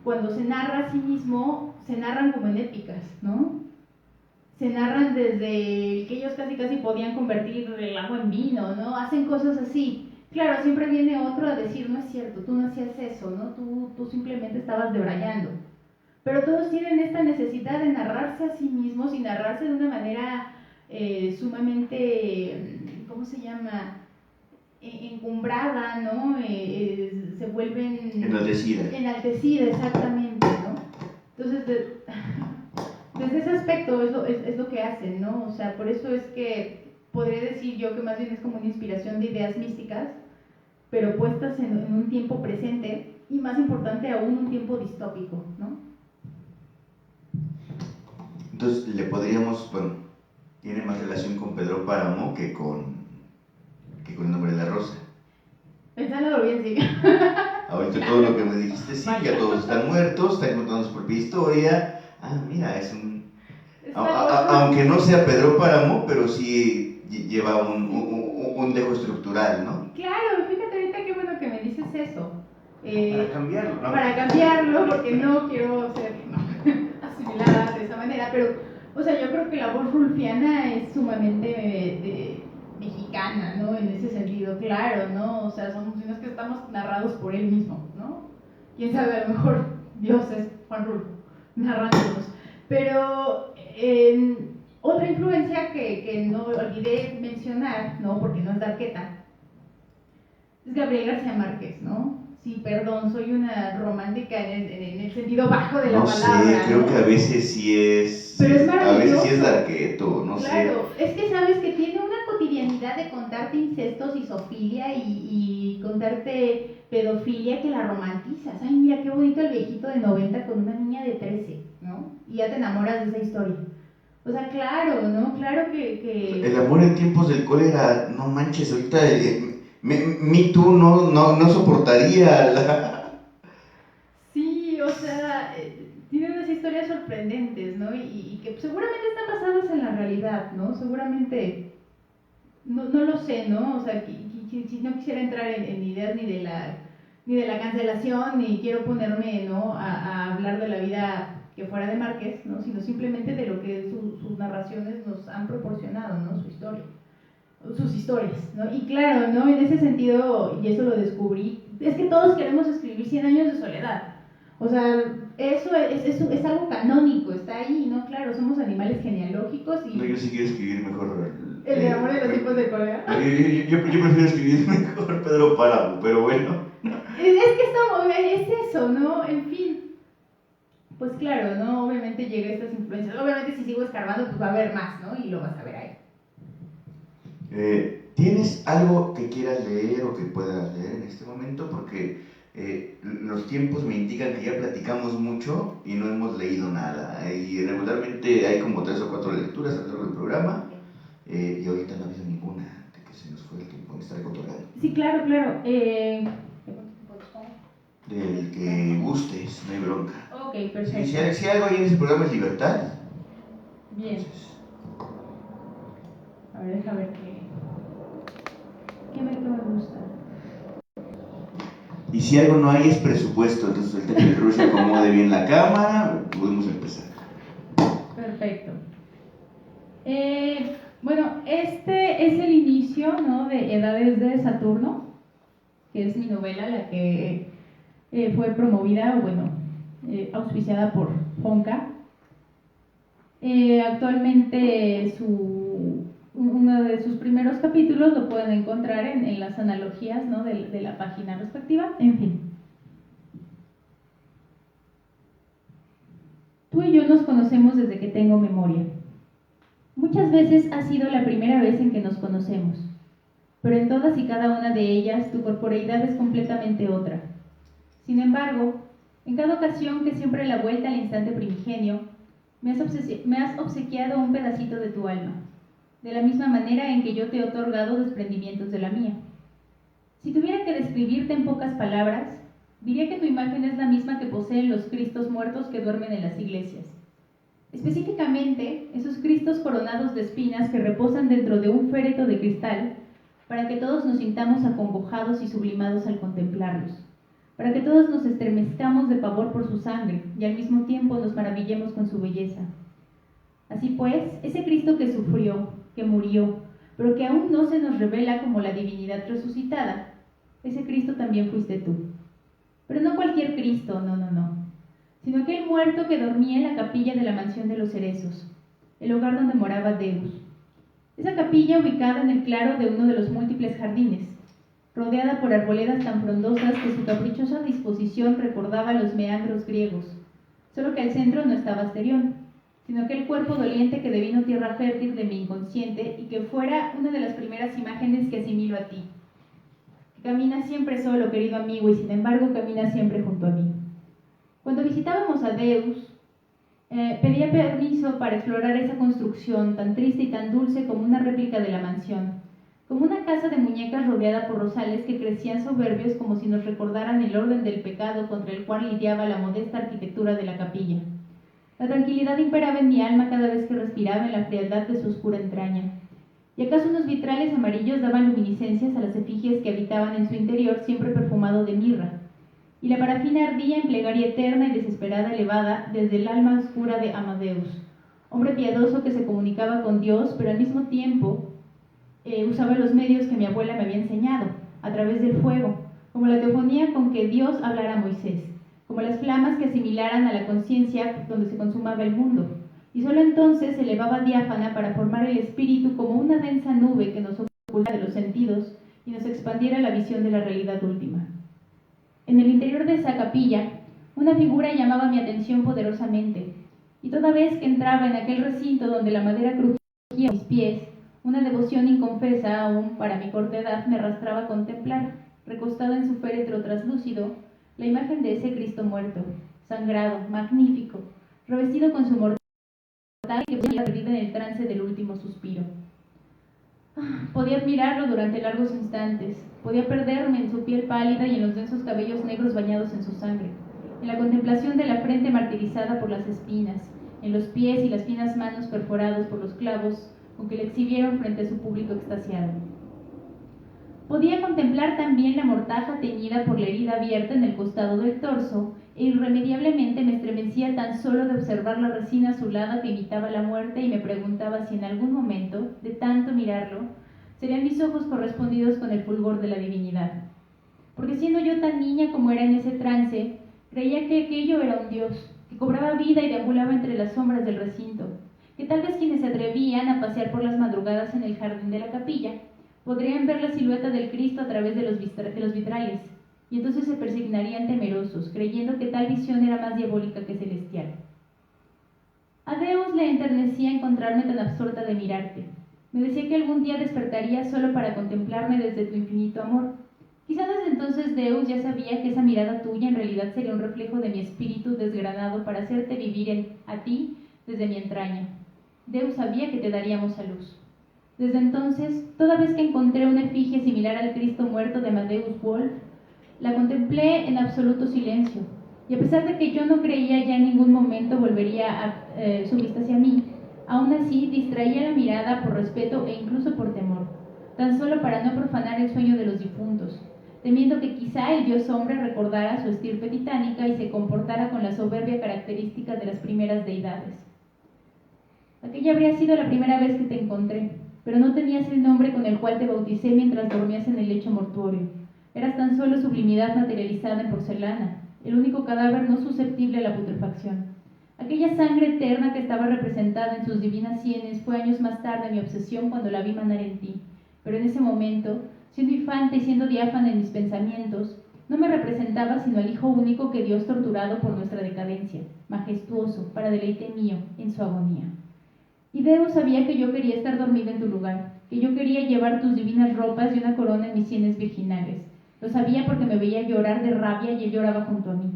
cuando se narra a sí mismo, se narran como en épicas, ¿no? Se narran desde que ellos casi podían convertir el agua en vino, ¿no? Hacen cosas así. Claro, siempre viene otro a decir, no es cierto, tú no hacías eso, ¿no? Tú simplemente estabas debrayando. Pero todos tienen esta necesidad de narrarse a sí mismos y narrarse de una manera sumamente, ¿cómo se llama?, encumbrada, ¿no? Se vuelven... Enaltecida, exactamente, ¿no? Entonces, desde ese aspecto es lo que hacen, ¿no? O sea, por eso es que podría decir yo que más bien es como una inspiración de ideas místicas, pero puestas en un tiempo presente y, más importante aún, un tiempo distópico, ¿no? Entonces, le podríamos, bueno, tiene más relación con Pedro Páramo que con El Nombre de la Rosa. Pensándolo bien, sí. Ahorita todo lo que me dijiste, sí, ya todos están muertos, están contando su propia historia. Ah, mira, es un... Aunque no sea Pedro Páramo, pero sí lleva un dejo estructural, ¿no? Claro, fíjate ahorita qué bueno que me dices eso. Para cambiarlo, ¿no? Para cambiarlo, porque no quiero ser... No. esa manera, pero, o sea, yo creo que la voz rulfiana es sumamente mexicana, ¿no? En ese sentido, claro, ¿no? O sea, somos unos que estamos narrados por él mismo, ¿no? Quién sabe, a lo mejor Dios es Juan Rulfo narrándonos. Pero otra influencia que no olvidé mencionar, ¿no? Porque no es Darqueta, es Gabriel García Márquez, ¿no? Sí, perdón, soy una romántica en el sentido bajo de la No palabra. sé, creo ¿no? que a veces sí es. Pero es A veces maravilloso. sí es Darqueto, no sé. Claro, es que sabes que tiene una cotidianidad de contarte incestos y zoofilia y contarte pedofilia que la romantizas. Ay, mira qué bonito el viejito de 90 con una niña de 13, ¿no? Y ya te enamoras de esa historia. O sea, claro, ¿no? Claro que... El amor en tiempos del cólera, no manches, ahorita Me Too no soportaría la... Sí, o sea, tiene unas historias sorprendentes, ¿no? Y que seguramente están basadas en la realidad, ¿no? Seguramente, no lo sé, ¿no? O sea, si no quisiera entrar en ideas ni de la cancelación, ni quiero ponerme, ¿no? A hablar de la vida que fuera de Márquez, ¿no? Sino simplemente de lo que sus narraciones nos han proporcionado, ¿no? Sus historias, ¿no? Y claro, ¿no? En ese sentido, y eso lo descubrí, es que todos queremos escribir 100 años de soledad. O sea, eso es algo canónico, está ahí, ¿no? Claro, somos animales genealógicos y... No, yo sí quiero escribir mejor... El de amor de los tiempos de cólera. Yo prefiero escribir mejor Pedro Páramo, pero bueno. Es que es eso, ¿no? En fin. Pues claro, ¿no? Obviamente llega estas influencias. Obviamente si sigo escarbando, pues va a haber más, ¿no? Y lo vas a ver ahí. ¿Tienes algo que quieras leer o que puedas leer en este momento? Porque los tiempos me indican que ya platicamos mucho y no hemos leído nada. Y regularmente hay como 3 o 4 lecturas a lo largo del programa. Y ahorita no ha habido ninguna de que se nos fue el tiempo en estar cotorreando. Sí, claro. Del que gustes, no hay bronca. Ok, perfecto. Si algo hay en ese programa es libertad. Bien. Entonces, a ver, déjame ver qué me gusta. y si algo no hay es presupuesto, entonces ahorita que el Rush acomode bien la cámara, podemos empezar. Perfecto. Bueno, este es el inicio, ¿no? De Edades de Saturno, que es mi novela, la que fue promovida, auspiciada por Fonca. Actualmente uno de sus primeros capítulos lo pueden encontrar en las analogías, ¿no? de la página respectiva. En fin. Tú y yo nos conocemos desde que tengo memoria. Muchas veces ha sido la primera vez en que nos conocemos, pero en todas y cada una de ellas tu corporeidad es completamente otra. Sin embargo, en cada ocasión que siempre la vuelta al instante primigenio, me has obsequiado un pedacito de tu alma, de la misma manera en que yo te he otorgado desprendimientos de la mía. Si tuviera que describirte en pocas palabras, diría que tu imagen es la misma que poseen los Cristos muertos que duermen en las iglesias. Específicamente, esos Cristos coronados de espinas que reposan dentro de un féretro de cristal, para que todos nos sintamos acongojados y sublimados al contemplarlos, para que todos nos estremezcamos de pavor por su sangre y al mismo tiempo nos maravillemos con su belleza. Así pues, ese Cristo que sufrió, que murió, pero que aún no se nos revela como la divinidad resucitada, ese Cristo también fuiste tú. Pero no cualquier Cristo, no, sino aquel muerto que dormía en la capilla de la mansión de los cerezos, el hogar donde moraba Deus. Esa capilla ubicada en el claro de uno de los múltiples jardines, rodeada por arboledas tan frondosas que su caprichosa disposición recordaba los meandros griegos, solo que al centro no estaba Asterión, sino aquel cuerpo doliente que devino tierra fértil de mi inconsciente y que fuera una de las primeras imágenes que asimilo a ti, que camina siempre solo, querido amigo, y sin embargo camina siempre junto a mí. Cuando visitábamos a Deus, pedía permiso para explorar esa construcción tan triste y tan dulce como una réplica de la mansión, como una casa de muñecas rodeada por rosales que crecían soberbios como si nos recordaran el orden del pecado contra el cual lidiaba la modesta arquitectura de la capilla. La tranquilidad imperaba en mi alma cada vez que respiraba en la frialdad de su oscura entraña. Y acaso unos vitrales amarillos daban luminiscencias a las efigies que habitaban en su interior, siempre perfumado de mirra. Y la parafina ardía en plegaria eterna y desesperada elevada desde el alma oscura de Amadeus, hombre piadoso que se comunicaba con Dios, pero al mismo tiempo usaba los medios que mi abuela me había enseñado, a través del fuego, como la teofonía con que Dios hablara a Moisés, como las flamas que asimilaran a la conciencia donde se consumaba el mundo, y solo entonces se elevaba diáfana para formar el espíritu como una densa nube que nos oculta de los sentidos y nos expandiera la visión de la realidad última. En el interior de esa capilla, una figura llamaba mi atención poderosamente, y toda vez que entraba en aquel recinto donde la madera crujía a mis pies, una devoción inconfesa aún para mi corta edad me arrastraba a contemplar, recostado en su féretro traslúcido, la imagen de ese Cristo muerto, sangrado, magnífico, revestido con su mortalidad que parecía perdida en el trance del último suspiro. Podía admirarlo durante largos instantes, podía perderme en su piel pálida y en los densos cabellos negros bañados en su sangre, en la contemplación de la frente martirizada por las espinas, en los pies y las finas manos perforados por los clavos con que le exhibieron frente a su público extasiado. Podía contemplar también la mortaja teñida por la herida abierta en el costado del torso, e irremediablemente me estremecía tan solo de observar la resina azulada que imitaba la muerte y me preguntaba si en algún momento, de tanto mirarlo, serían mis ojos correspondidos con el fulgor de la divinidad. Porque siendo yo tan niña como era en ese trance, creía que aquello era un dios, que cobraba vida y deambulaba entre las sombras del recinto, que tal vez quienes se atrevían a pasear por las madrugadas en el jardín de la capilla podrían ver la silueta del Cristo a través de los vitrales, y entonces se persignarían temerosos, creyendo que tal visión era más diabólica que celestial. A Deus le enternecía encontrarme tan absorta de mirarte. Me decía que algún día despertaría solo para contemplarme desde tu infinito amor. Quizá desde entonces Deus ya sabía que esa mirada tuya en realidad sería un reflejo de mi espíritu desgranado para hacerte vivir a ti desde mi entraña. Deus sabía que te daríamos a luz. Desde entonces, toda vez que encontré una efigie similar al Cristo muerto de Amadeus Wolff, la contemplé en absoluto silencio, y a pesar de que yo no creía ya en ningún momento volvería su vista hacia mí, aún así distraía la mirada por respeto e incluso por temor, tan solo para no profanar el sueño de los difuntos, temiendo que quizá el dios hombre recordara su estirpe titánica y se comportara con la soberbia característica de las primeras deidades. Aquella habría sido la primera vez que te encontré, pero no tenías el nombre con el cual te bauticé mientras dormías en el lecho mortuorio. Eras tan solo sublimidad materializada en porcelana, el único cadáver no susceptible a la putrefacción. Aquella sangre eterna que estaba representada en sus divinas sienes fue años más tarde mi obsesión cuando la vi manar en ti, pero en ese momento, siendo infante y siendo diáfana en mis pensamientos, no me representaba sino al Hijo único que Dios torturado por nuestra decadencia, majestuoso, para deleite mío, en su agonía. Y Deus sabía que yo quería estar dormida en tu lugar, que yo quería llevar tus divinas ropas y una corona en mis sienes virginales. Lo sabía porque me veía llorar de rabia y él lloraba junto a mí.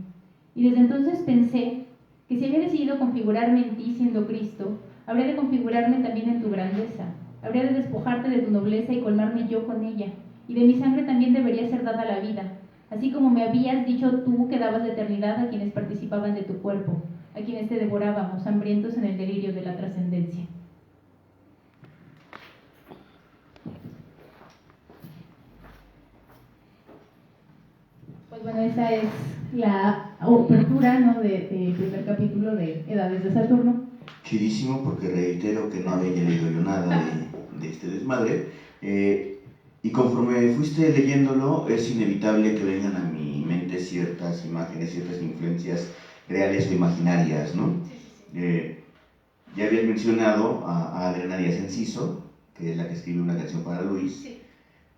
Y desde entonces pensé que si había decidido configurarme en ti siendo Cristo, habría de configurarme también en tu grandeza. Habría de despojarte de tu nobleza y colmarme yo con ella. Y de mi sangre también debería ser dada la vida, así como me habías dicho tú que dabas la eternidad a quienes participaban de tu cuerpo, a quienes te devorábamos, hambrientos en el delirio de la trascendencia. Pues bueno, esa es la apertura, ¿no?, del primer capítulo de Edades de Saturno. Chidísimo, porque reitero que no había leído yo nada de este desmadre. Y conforme fuiste leyéndolo, es inevitable que vengan a mi mente ciertas imágenes, ciertas influencias reales o imaginarias, ¿no? Ya habías mencionado a Adriana Díaz Enciso, que es la que escribe una canción para Luis.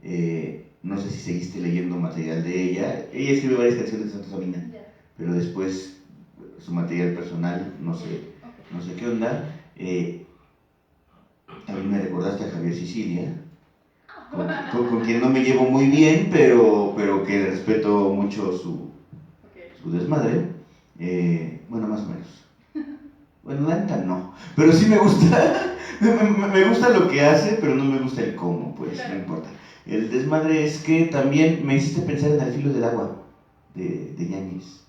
Sí. No sé si seguiste leyendo material de ella. Ella escribe varias canciones de Santa Sabina, pero después su material personal, no sé qué onda. También me recordaste a Javier Sicilia, con quien no me llevo muy bien, pero que respeto mucho su desmadre. Bueno, más o menos. Bueno, la neta no, pero sí me gusta. Me gusta lo que hace, pero no me gusta el cómo, pues, no importa. El desmadre es que también me hiciste pensar en Al filo del agua, de Yáñez.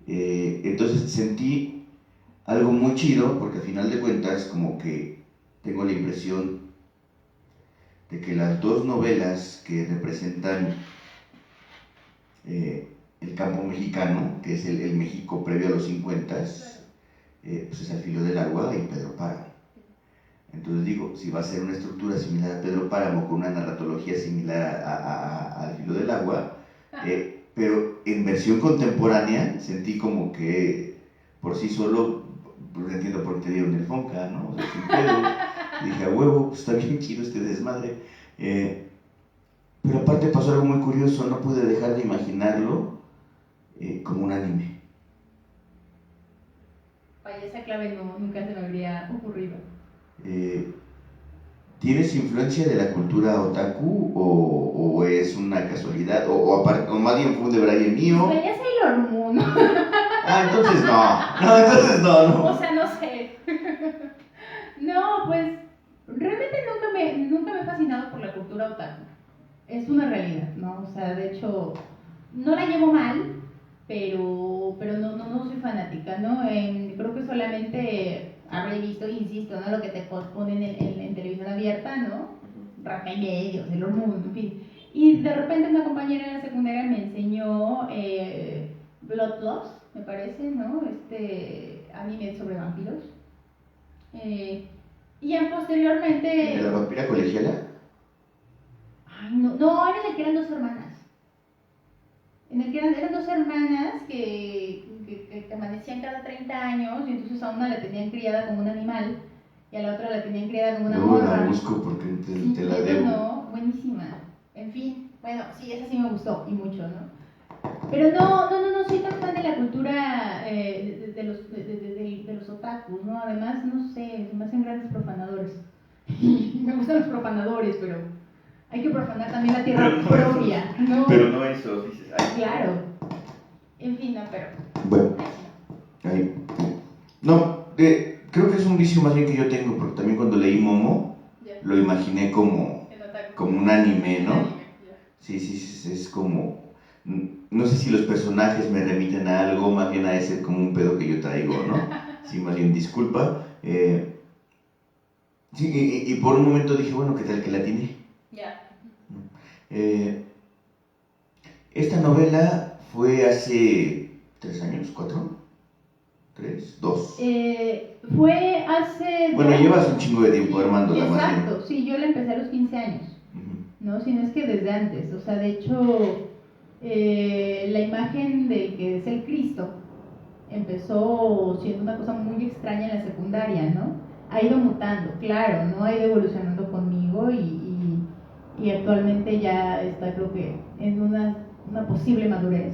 Entonces sentí algo muy chido, porque al final de cuentas, como que tengo la impresión de que las dos novelas que representan el campo mexicano, que es el México previo a los 50, pues es Al filo del agua y Pedro Páramo. Entonces digo, si va a ser una estructura similar a Pedro Páramo con una narratología similar a Al filo del agua, pero en versión contemporánea sentí como que por sí solo, pues entiendo por qué te dieron el Fonca, ¿no? O sea, sin pedo. Dije, a huevo, pues está bien chido este desmadre. Pero aparte pasó algo muy curioso, no pude dejar de imaginarlo como un anime. Vaya, esa clave nunca se me habría ocurrido. ¿Tienes influencia de la cultura otaku o es una casualidad? O más bien fue un debraye mío. Veía Sailor Moon. Entonces entonces no. O sea, no sé. No, pues realmente nunca me he fascinado por la cultura otaku. Es una realidad, ¿no? O sea, de hecho, no la llevo mal, pero no soy fanática, ¿no? Creo que solamente habré visto, insisto, ¿no? Lo que te ponen en televisión abierta, ¿no? Ranma y medio, Sailor Moon, en fin. Y de repente una compañera en la secundaria me enseñó Bloodlust, me parece, ¿no? Anime sobre vampiros. Y ya posteriormente... ¿De la vampira colegiala? Ay, no, era en el que eran dos hermanas. En el que eran dos hermanas que amanecían cada 30 años y entonces a una la tenían criada como un animal y a la otra la tenían criada como una morra. La busco porque te la debo. No, buenísima. En fin, bueno, sí, esa sí me gustó y mucho, ¿no? Pero no soy tan fan de la cultura de los otakus, ¿no? Además, no sé, se me hacen grandes profanadores. Me gustan los profanadores, pero hay que profanar también la tierra propia, ¿no? Pero no eso, dices. Claro. En fin, no, pero... Bueno, ahí. No, creo que es un vicio más bien que yo tengo, porque también cuando leí Momo, lo imaginé como un anime, ¿no? Sí, es como... No sé si los personajes me remiten a algo, más bien a ese como un pedo que yo traigo, ¿no? Sí, más bien disculpa. Sí, y por un momento dije, bueno, ¿qué tal que la tiene? Ya. Esta novela fue hace 3 años, 4, 3, 2. Fue hace... Bueno, llevas un chingo de tiempo armándola, más bien. Exacto, sí, yo la empecé a los 15 años. No, si no es que desde antes. O sea, de hecho, la imagen del que es el Cristo empezó siendo una cosa muy extraña en la secundaria, ¿no? Ha ido mutando, claro, ¿no? Ha ido evolucionando conmigo y actualmente ya está, creo que, en una posible madurez,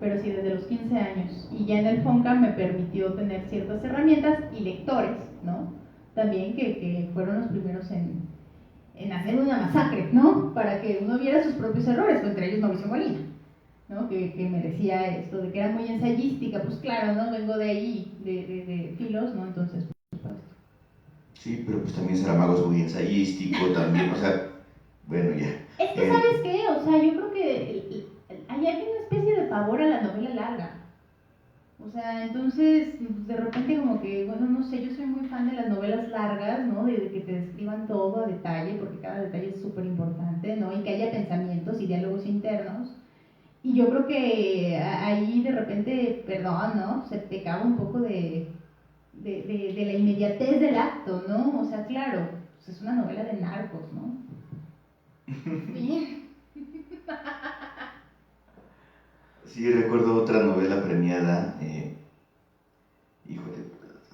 pero sí desde los 15 años. Y ya en el FONCA me permitió tener ciertas herramientas y lectores, ¿no? También que fueron los primeros en hacer una masacre, ¿no? Para que uno viera sus propios errores, entre ellos Mauricio Molina, ¿no? Que me decía esto, de que era muy ensayística, pues claro, ¿no? Vengo de ahí, de filos, ¿no? Entonces, pues... Sí, pero pues también Saramago es muy ensayístico, también, o sea, bueno, ya. Es que, ¿sabes qué? O sea, yo creo que hay una especie de pavor a la novela larga. O sea, entonces, de repente como que, bueno, no sé, yo soy muy fan de las novelas largas, ¿no? De que te describan todo a detalle, porque cada detalle es súper importante, ¿no? Y que haya pensamientos y diálogos internos. Y yo creo que ahí de repente, perdón, ¿no? Se pecaba un poco de la inmediatez del acto, ¿no? O sea, claro, pues es una novela de narcos, ¿no? Sí. Sí, recuerdo otra novela premiada, híjole,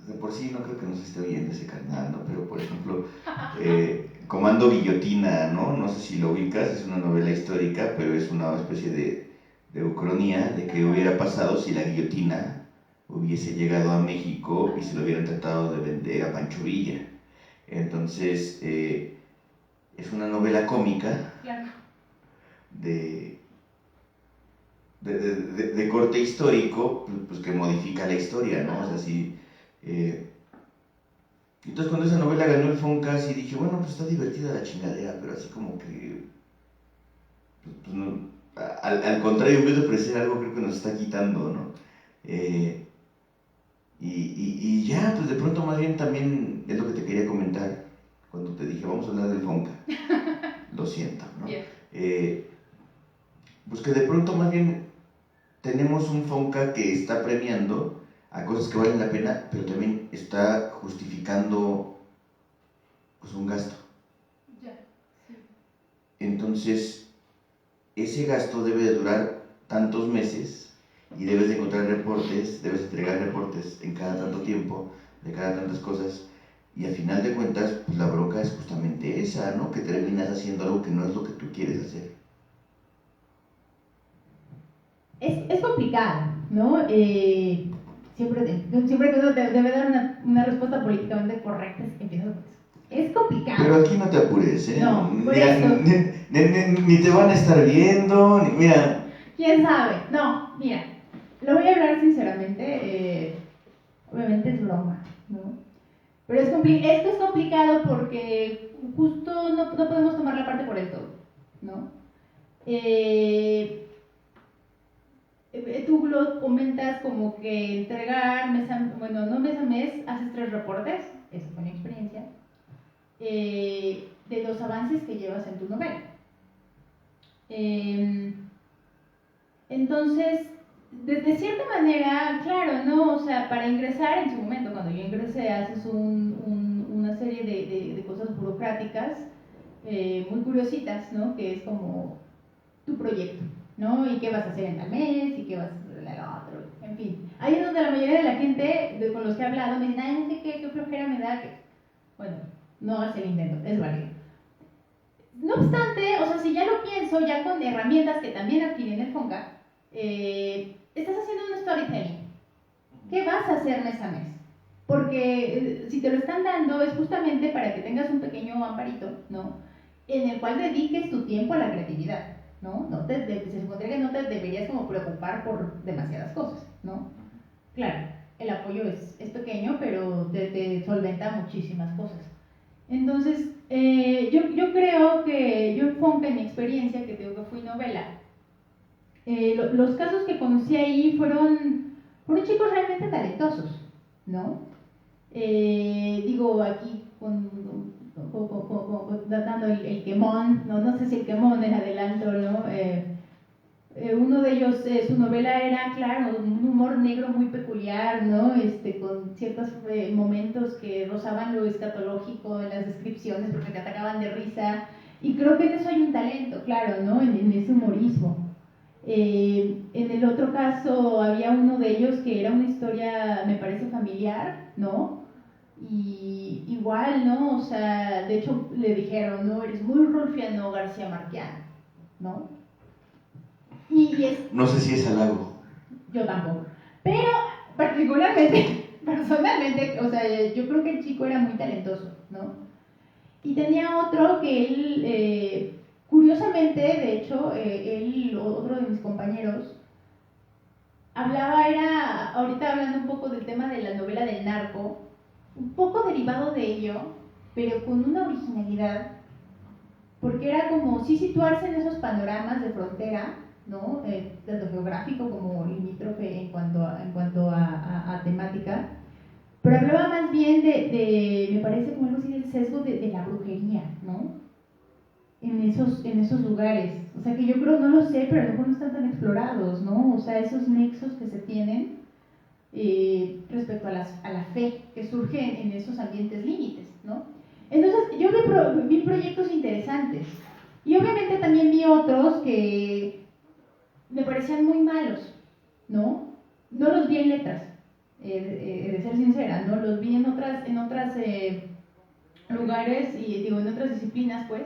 de por sí no creo que nos esté oyendo ese canal, ¿no? Pero por ejemplo, Comando Guillotina, ¿no? No sé si lo ubicas, es una novela histórica, pero es una especie de ucronía de qué hubiera pasado si la guillotina hubiese llegado a México y se lo hubieran tratado de vender a Pancho Villa. Entonces, es una novela cómica de corte histórico, pues que modifica la historia, ¿no? O sea, sí. Entonces, cuando esa novela ganó el Fonca, sí dije, bueno, pues está divertida la chingadera, pero así como que. Pues no, al contrario, en vez de ofrecer algo, creo que nos está quitando, ¿no? Y ya, pues de pronto, más bien también es lo que te quería comentar cuando te dije, vamos a hablar del Fonca. Lo siento, ¿no? Pues que de pronto, más bien, tenemos un Fonca que está premiando a cosas que valen la pena, pero también está justificando pues un gasto. Ya, sí. Entonces, ese gasto debe de durar tantos meses y debes de encontrar reportes, debes entregar reportes en cada tanto tiempo, de cada tantas cosas, y al final de cuentas, pues la bronca es justamente esa, ¿no? Que terminas haciendo algo que no es lo que tú quieres hacer. Es complicado, ¿no? Siempre que uno debe dar una respuesta políticamente correcta, empieza con eso. Es complicado. Pero aquí no te apures, ¿eh? No, por Mira, eso. ni te van a estar viendo, mira. ¿Quién sabe? No, mira, lo voy a hablar sinceramente, obviamente es broma, ¿no? Pero esto es complicado porque justo no podemos tomar la parte por el todo, ¿no? Tú lo comentas como que entregar no mes a mes, haces 3 reportes, esa fue mi experiencia, de los avances que llevas en tu novela. Entonces, de cierta manera, claro, ¿no? O sea, para ingresar en su momento, cuando yo ingresé, haces una serie de cosas burocráticas muy curiositas, ¿no? Que es como tu proyecto, ¿no? Y qué vas a hacer en tal mes, y qué vas a hacer en el otro, en fin. Ahí es donde la mayoría de la gente con los que he hablado me dicen, ay, no sé qué flojera me da, que... Bueno, no hagas el intento, es válido. No obstante, o sea, si ya lo pienso, ya con herramientas que también adquirí en el FONCA, estás haciendo un storytelling. ¿Qué vas a hacer mes a mes? Porque si te lo están dando es justamente para que tengas un pequeño amparito, ¿no? En el cual dediques tu tiempo a la creatividad, ¿no? Se supondría que no te deberías como preocupar por demasiadas cosas, ¿no? Claro, el apoyo es pequeño, pero te solventa muchísimas cosas. Entonces, yo creo que yo en FONCA, en mi experiencia, que digo que fui novela, los casos que conocí ahí fueron chicos realmente talentosos, ¿no? Digo, aquí dando el quemón, no sé si el quemón es adelanto, ¿no? Uno de ellos, su novela era, claro, un humor negro muy peculiar, ¿no? Con ciertos momentos que rozaban lo escatológico en las descripciones porque te atacaban de risa. Y creo que en eso hay un talento, claro, ¿no? En ese humorismo. En el otro caso había uno de ellos que era una historia, me parece, familiar, ¿no? Y igual, ¿no? O sea, de hecho le dijeron, ¿no? Eres muy Rolfiano García Marquiano, ¿no? No sé si es halago. Yo tampoco. Pero personalmente, o sea, yo creo que el chico era muy talentoso, ¿no? Y tenía otro que él, curiosamente, de hecho, otro de mis compañeros, ahorita hablando un poco del tema de la novela del narco, un poco derivado de ello, pero con una originalidad, porque era como sí situarse en esos panoramas de frontera, ¿no? Tanto geográfico como limítrofe en cuanto a temática, pero hablaba más bien me parece como algo así del sesgo de la brujería, ¿no? En esos lugares. O sea que yo creo, no lo sé, pero a lo mejor no están tan explorados, ¿no? O sea, esos nexos que se tienen respecto a la fe que surge en esos ambientes límites, ¿no? Entonces, yo vi proyectos interesantes. Y obviamente también vi otros que me parecían muy malos, ¿no? No los vi en letras, de ser sincera, ¿no? Los vi en otras lugares y digo, en otras disciplinas, pues.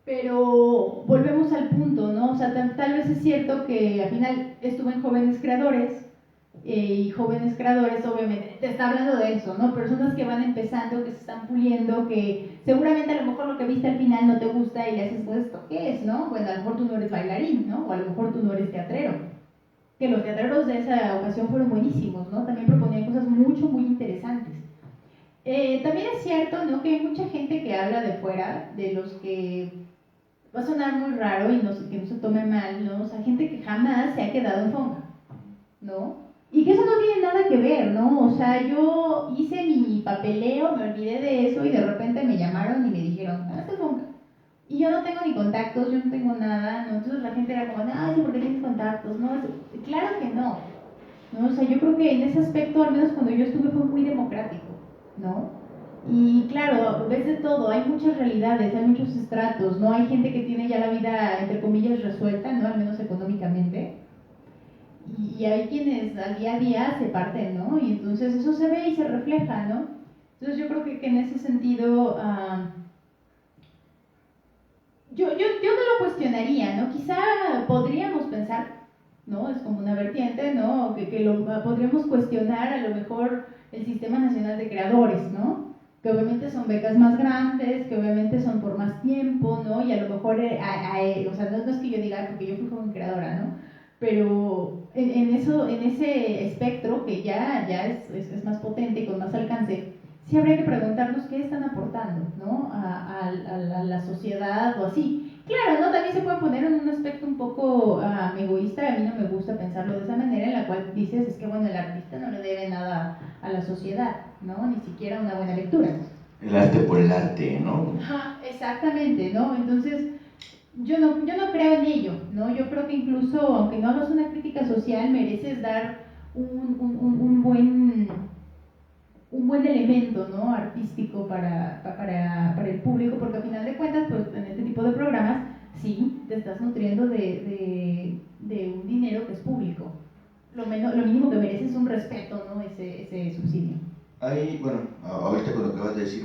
Pero volvemos al punto, ¿no? O sea, tal vez es cierto que al final estuve en Jóvenes Creadores, y Jóvenes Creadores obviamente te está hablando de eso, ¿no? Personas que van empezando, que se están puliendo, que seguramente a lo mejor lo que viste al final no te gusta y le haces, pues, ¿esto qué es, no? Bueno, a lo mejor tú no eres bailarín, ¿no? O a lo mejor tú no eres teatrero. Que los teatreros de esa ocasión fueron buenísimos, ¿no? También proponían cosas muy interesantes. También es cierto, ¿no? Que hay mucha gente que habla de fuera, de los que va a sonar muy raro y que no se tome mal, ¿no? O sea, gente que jamás se ha quedado en FONCA, ¿no? Y que eso no tiene nada que ver, ¿no? O sea, yo hice mi papeleo, me olvidé de eso y de repente me llamaron y me dijeron, hazte FONCA. Y yo no tengo ni contactos, yo no tengo nada, ¿no? Entonces la gente era como, ah, sí, porque tienes contactos, ¿no? Claro que no. ¿no? O sea, yo creo que en ese aspecto, al menos cuando yo estuve, fue muy democrático, ¿no? Y claro, ves de todo, hay muchas realidades, hay muchos estratos, ¿no? Hay gente que tiene ya la vida, entre comillas, resuelta, ¿no? Al menos económicamente. Y hay quienes al día a día se parten, ¿no? Y entonces eso se ve y se refleja, ¿no? Entonces yo creo que en ese sentido, yo no lo cuestionaría, ¿no? Quizá podríamos pensar, ¿no? Es como una vertiente, ¿no? Que lo podríamos cuestionar a lo mejor el Sistema Nacional de Creadores, ¿no? Que obviamente son becas más grandes, que obviamente son por más tiempo, ¿no? Y a lo mejor, o sea, no es que yo diga porque yo fui joven creadora, ¿no? Pero en ese espectro que ya es más potente y con más alcance, sí habría que preguntarnos qué están aportando, ¿no? A la sociedad o así. Claro, ¿no? También se puede poner en un aspecto un poco egoísta, a mí no me gusta pensarlo de esa manera, en la cual dices, es que bueno, el artista no le debe nada a la sociedad, ¿no? Ni siquiera una buena lectura. El arte por el arte, ¿no? Ajá, exactamente, ¿no? Entonces, yo no creo en ello, ¿no? Yo creo que incluso, aunque no hagas una crítica social, mereces dar un buen elemento, ¿no? Artístico para el público, porque al final de cuentas, pues en este tipo de programas, sí, te estás nutriendo de un dinero que es público. Lo mínimo que mereces es un respeto, ¿no? Ese subsidio. Bueno, ahorita con lo que acabas de decir,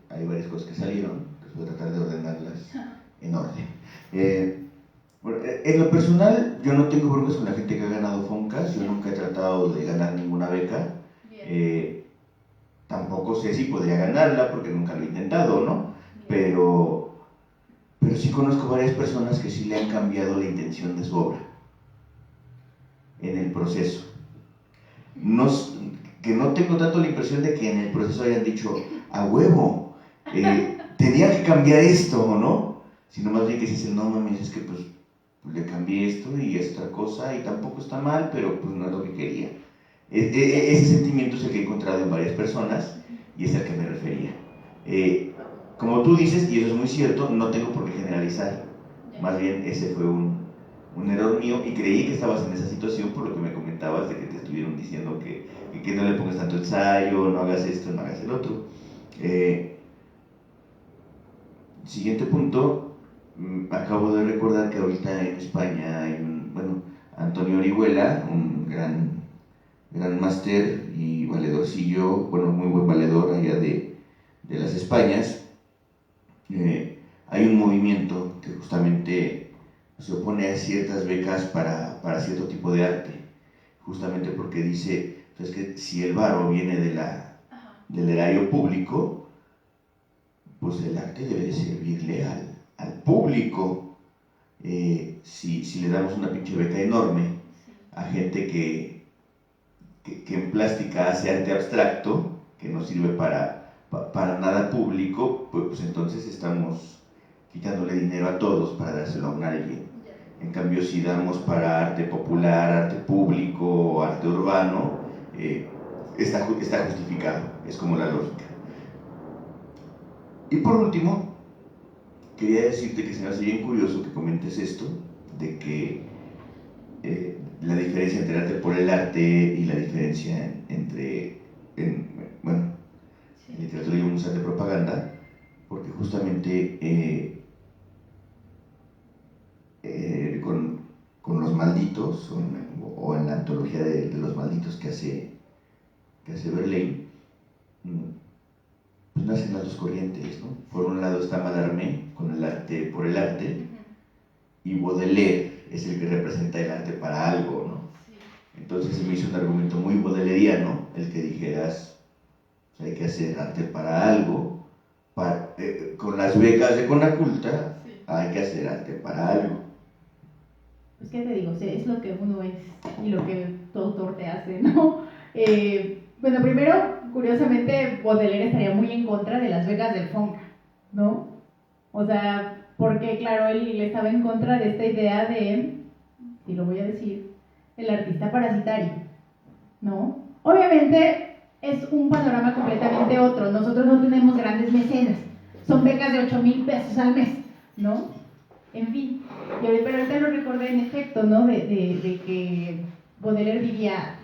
hay varias cosas que salieron, que voy a tratar de ordenarlas en orden. En lo personal, yo no tengo broncas con la gente que ha ganado FONCAS, yo nunca he tratado de ganar ninguna beca. Tampoco sé si podría ganarla porque nunca lo he intentado, ¿no? Pero sí conozco varias personas que sí le han cambiado la intención de su obra en el proceso. Que no tengo tanto la impresión de que en el proceso hayan dicho, a huevo, tenía que cambiar esto, ¿no? Sino más bien que dicen, no mames, es que pues le cambié esto y es otra cosa y tampoco está mal, pero pues no es lo que quería. Ese sentimiento es el que he encontrado en varias personas y es al que me refería. Como tú dices, y eso es muy cierto, no tengo por qué generalizar. Más bien ese fue un error mío y creí que estabas en esa situación por lo que me comentabas de que te estuvieron diciendo que no le pongas tanto ensayo, no hagas esto, no hagas el otro. Siguiente punto, acabo de recordar que ahorita en España hay Antonio Orihuela, un gran máster y valedorcillo, bueno, muy buen valedor allá de las Españas. Hay un movimiento que justamente se opone a ciertas becas para cierto tipo de arte, justamente porque dice, pues, que si el varo viene del erario público, pues el arte debe de servirle al público. Si le damos una pinche beca enorme a gente que en plástica hace arte abstracto, que no sirve para nada público, pues entonces estamos quitándole dinero a todos para dárselo a un alguien. En cambio, si damos para arte popular, arte público, arte urbano, está justificado, es como la lógica. Y por último, quería decirte que se me hace bien curioso que comentes esto, de que la diferencia entre arte por el arte y la diferencia entre, en literatura y un museo de propaganda, porque justamente con Los Malditos, o en la antología de Los Malditos que hace Verlaine, pues nacen las dos corrientes, ¿no? Por un lado está Mallarmé con el arte por el arte, y Baudelaire es el que representa el arte para algo, ¿no? Entonces se me hizo un argumento muy baudeleriano el que dijeras, pues hay que hacer arte para algo, con las becas de Conaculta, hay que hacer arte para algo. Pues qué te digo, es lo que uno es y lo que todo autor te hace, ¿no? Bueno, primero, curiosamente, Baudelaire estaría muy en contra de las becas del FONCA, ¿no? O sea, porque claro, él estaba en contra de esta idea de, y lo voy a decir, el artista parasitario, ¿no? Obviamente es un panorama completamente otro, nosotros no tenemos grandes mecenas, son becas de 8,000 pesos al mes, ¿no? En fin, pero ahorita lo recordé en efecto, ¿no? De que Baudelaire diría,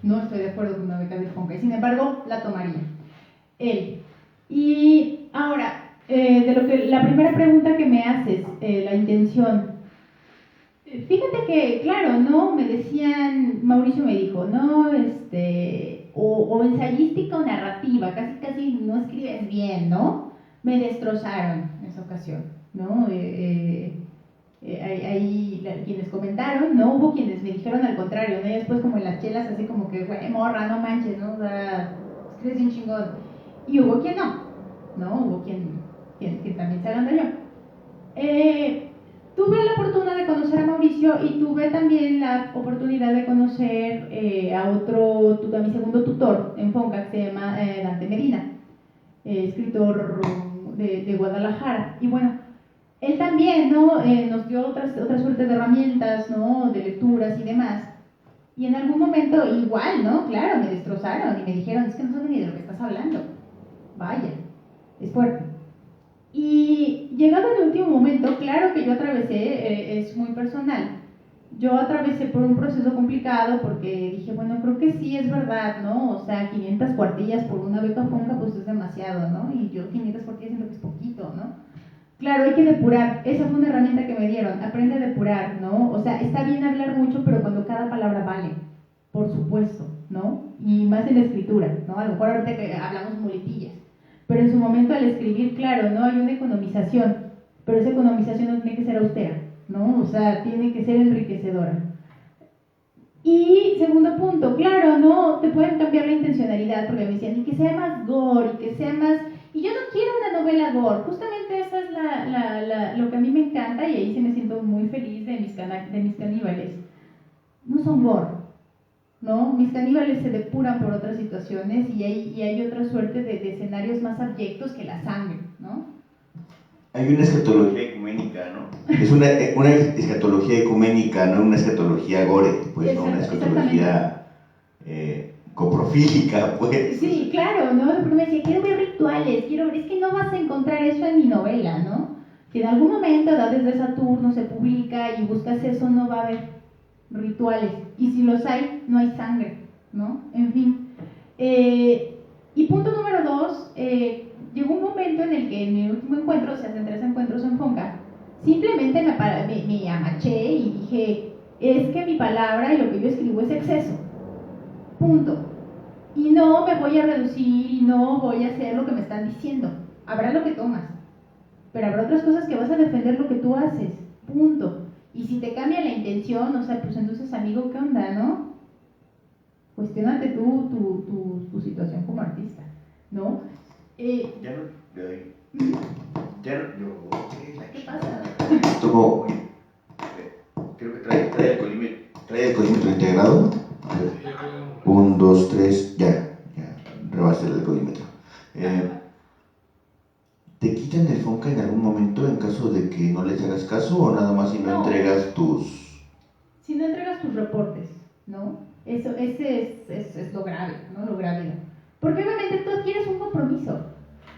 no estoy de acuerdo con una beca del FONCA, y sin embargo la tomaría él. Y ahora, la primera pregunta que me haces, la intención. Fíjate que, claro, ¿no? Me decían, Mauricio me dijo, no, o ensayística o narrativa, casi no escribes bien, ¿no? Me destrozaron en esa ocasión, ¿no? Quienes comentaron, ¿no? Hubo quienes me dijeron al contrario, ¿no? Y después como en las chelas, así como que, güey, morra, no manches, ¿no? O sea, escribes un chingón. Y hubo quien no, hubo quien también se agandalló. Tuve la fortuna de conocer a Mauricio y tuve también la oportunidad de conocer a mi segundo tutor en FONCA, que se llama Dante Medina, escritor de Guadalajara. Y bueno, él también, ¿no? Nos dio otra suerte de herramientas, ¿no? De lecturas y demás. Y en algún momento, igual, ¿no? Claro, me destrozaron y me dijeron, es que no sabes ni de lo que estás hablando. Vaya, es fuerte. Y llegado el último momento, claro que yo atravesé, es muy personal, yo atravesé por un proceso complicado porque dije, bueno, creo que sí es verdad, ¿no? O sea, 500 cuartillas por una beca FONCA pues es demasiado, ¿no? Y yo 500 cuartillas siento que es poquito, ¿no? Claro, hay que depurar, esa fue una herramienta que me dieron, aprende a depurar, ¿no? O sea, está bien hablar mucho, pero cuando cada palabra vale, por supuesto, ¿no? Y más en la escritura, ¿no? A lo mejor ahorita que hablamos muletillas. Pero en su momento al escribir, claro, ¿no? Hay una economización, pero esa economización no tiene que ser austera, ¿no? O sea, tiene que ser enriquecedora. Y segundo punto, claro, ¿no? Te pueden cambiar la intencionalidad, porque me decían, y que sea más gore, y que sea más... Y yo no quiero una novela gore, justamente esa es lo que a mí me encanta, y ahí sí me siento muy feliz de mis caníbales. No son gore, ¿no? Mis caníbales se depuran por otras situaciones y hay otra suerte de escenarios más abyectos que la sangre, ¿no? Hay una escatología ecuménica, ¿no? Es una escatología ecuménica, no una escatología gore, pues, ¿no? Una escatología coprofílica, pues. Sí, claro, ¿no? Porque me decía, quiero ver rituales, es que no vas a encontrar eso en mi novela, ¿no? Si en algún momento Edades de Saturno se publica y buscas eso, no va a haber rituales, y si los hay, no hay sangre, ¿no? En fin. Y punto número 2, llegó un momento en el que en mi último encuentro, o sea, hace 3 encuentros en FONCA, simplemente me amaché y dije, es que mi palabra y lo que yo escribo es exceso, punto. Y no me voy a reducir y no voy a hacer lo que me están diciendo. Habrá lo que tomas, pero habrá otras cosas que vas a defender lo que tú haces, punto. Y si te cambia la intención, o sea, pues entonces, amigo, ¿qué onda, no? Cuestiónate tu situación como artista, ¿no? Ya no, ya no, ¿Qué pasa? Estuvo, creo que trae el colímetro integrado. 1, 2, 3, ya rebasé el colímetro. ¿Te quitan el FONCA en algún momento en caso de que no les hagas caso o nada más si no entregas tus... Si no entregas tus reportes, ¿no? Ese es lo grave, ¿no? Lo grave. Porque obviamente tú adquieres un compromiso,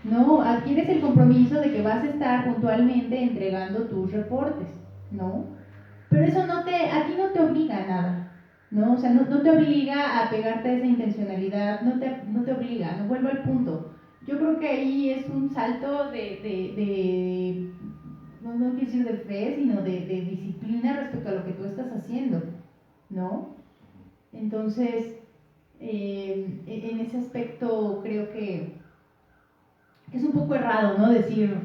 ¿no? Adquieres el compromiso de que vas a estar puntualmente entregando tus reportes, ¿no? Pero eso a ti no te obliga a nada, ¿no? O sea, no te obliga a pegarte a esa intencionalidad, no te obliga, no vuelvo al punto. Yo creo que ahí es un salto no quiero decir de fe, sino de disciplina respecto a lo que tú estás haciendo, ¿no? Entonces, en ese aspecto creo que es un poco errado, ¿no? Decir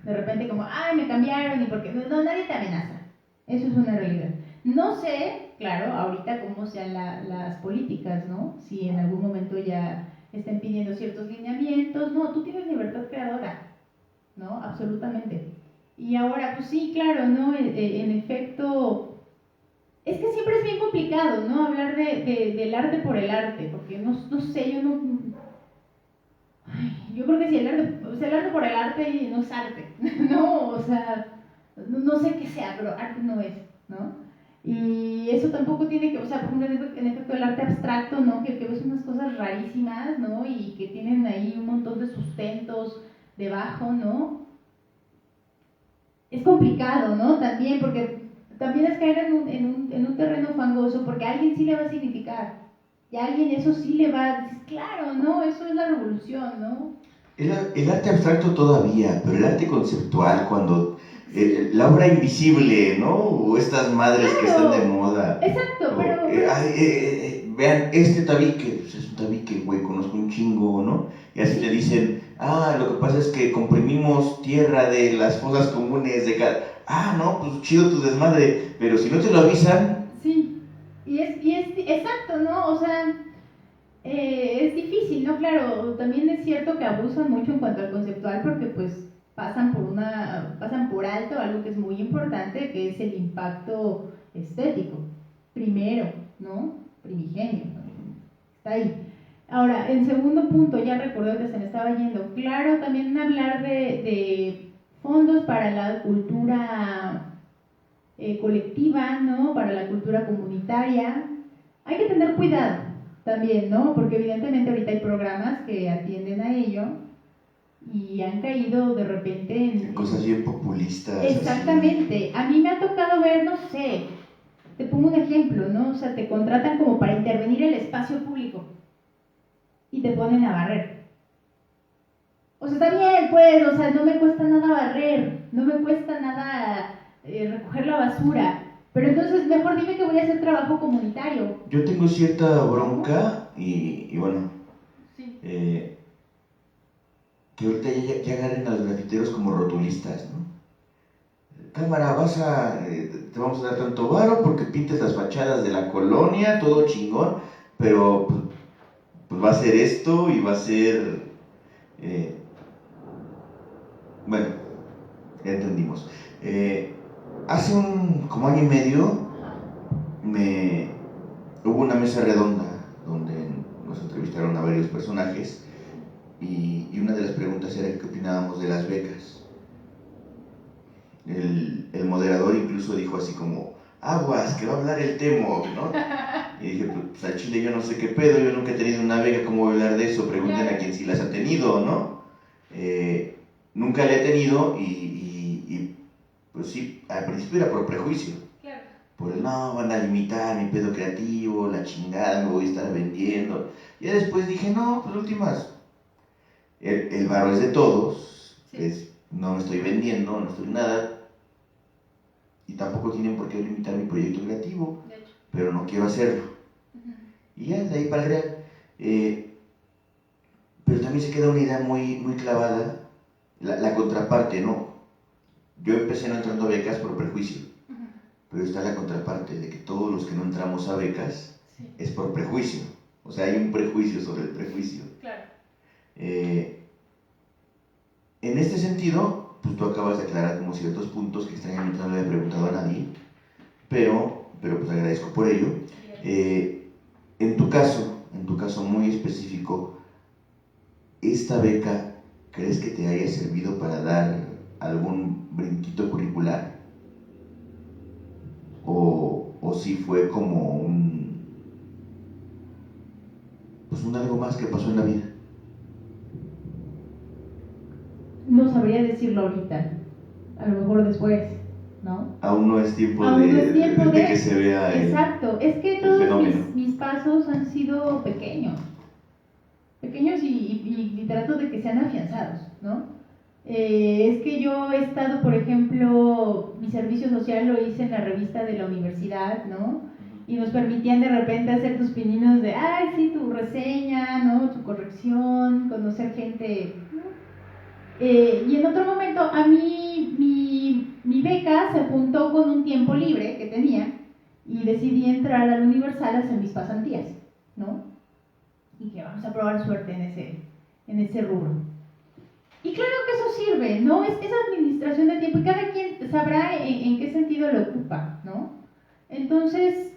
de repente como, ay, me cambiaron y porque no, nadie te amenaza. Eso es una realidad. No sé, claro, ahorita cómo sean las políticas, ¿no? Si en algún momento ya estén pidiendo ciertos lineamientos. No, tú tienes libertad creadora, ¿no? Absolutamente. Y ahora, pues sí, claro, ¿no? En efecto, es que siempre es bien complicado, ¿no? Hablar del arte por el arte, porque no sé, yo creo que si el arte por el arte no es arte, ¿no? O sea, no sé qué sea, pero arte no es, ¿no? Y eso tampoco tiene que, o sea, por ejemplo, en efecto el arte abstracto, ¿no? Que ves unas cosas rarísimas, ¿no? Y que tienen ahí un montón de sustentos debajo, ¿no? Es complicado, ¿no? También, porque también es caer en un terreno fangoso, porque porque a alguien sí le va a significar. Y a alguien eso sí le va a decir, claro, ¿no? Eso es la revolución, ¿no? El arte abstracto todavía, pero el arte conceptual, cuando la obra invisible, ¿no? O estas madres que están de moda. Exacto, o, pero... vean, este tabique, pues es un tabique, güey, conozco un chingo, ¿no? Y así te dicen, lo que pasa es que comprimimos tierra de las fosas comunes de cada... no, pues chido tu desmadre, pero si no te lo avisan... Sí, y es exacto, ¿no? O sea... es difícil, ¿no? Claro, también es cierto que abusan mucho en cuanto al conceptual porque pues pasan por alto algo que es muy importante, que es el impacto estético, primero, ¿no? Primigenio, ¿no? Está ahí. Ahora, en segundo punto, ya recordé que se me estaba yendo, claro, también hablar de fondos para la cultura colectiva, ¿no? Para la cultura comunitaria. Hay que tener cuidado también, ¿no? Porque evidentemente ahorita hay programas que atienden a ello y han caído de repente en cosas bien populistas. Exactamente. Así. A mí me ha tocado ver, no sé, te pongo un ejemplo, ¿no? O sea, te contratan como para intervenir el espacio público y te ponen a barrer. O sea, está bien, pues, o sea, no me cuesta nada barrer, no me cuesta nada recoger la basura. Pero entonces mejor dime que voy a hacer trabajo comunitario. Yo tengo cierta bronca y bueno, sí. Que ahorita ya agarren a los grafiteros como rotulistas, ¿no? Cámara, te vamos a dar tanto varo porque pintes las fachadas de la colonia, todo chingón, pero pues va a ser esto y va a ser... bueno, ya entendimos. Hace como año y medio hubo una mesa redonda donde nos entrevistaron a varios personajes y una de las preguntas era qué opinábamos de las becas. El moderador incluso dijo así como, aguas, que va a hablar el Temo, ¿no? Y dije, pues al chile yo no sé qué pedo, yo nunca he tenido una beca, ¿cómo voy a hablar de eso? Pregunten a quien sí las ha tenido, ¿no? Nunca la he tenido y pues sí, al principio era por prejuicio. Claro. Por el no, van a limitar mi pedo creativo, la chingada, me voy a estar vendiendo. Y después dije, no, pues últimas, el varo es de todos, sí. No me estoy vendiendo, no estoy nada. Y tampoco tienen por qué limitar mi proyecto creativo, pero no quiero hacerlo. Y ya, de ahí para el real. Pero también se queda una idea muy, muy clavada, la contraparte, ¿no? Yo empecé no entrando a becas por prejuicio, pero está la contraparte de que todos los que no entramos a becas es por prejuicio. O sea, hay un prejuicio sobre el prejuicio. Claro. En este sentido, pues tú acabas de aclarar como ciertos puntos que extrañamente no le he preguntado a nadie, pero pues agradezco por ello. En tu caso muy específico, ¿esta beca crees que te haya servido para dar algún brinquito curricular? ¿O si fue como un algo más que pasó en la vida? No sabría decirlo ahorita, a lo mejor después, ¿no? Aún no es tiempo de que se vea exacto, es que todos mis pasos han sido pequeños y trato de que sean afianzados, ¿no? Es que yo he estado, por ejemplo, mi servicio social lo hice en la revista de la universidad, ¿no? Y nos permitían de repente hacer tus pininos de, ay, sí, tu reseña, ¿no? Tu corrección, conocer gente, ¿no? Y en otro momento a mí mi beca se juntó con un tiempo libre que tenía y decidí entrar al Universal a hacer mis pasantías, ¿no? Y que vamos a probar suerte en ese rubro. Y claro que eso sirve, ¿no? Es administración de tiempo y cada quien sabrá en qué sentido lo ocupa, ¿no? Entonces,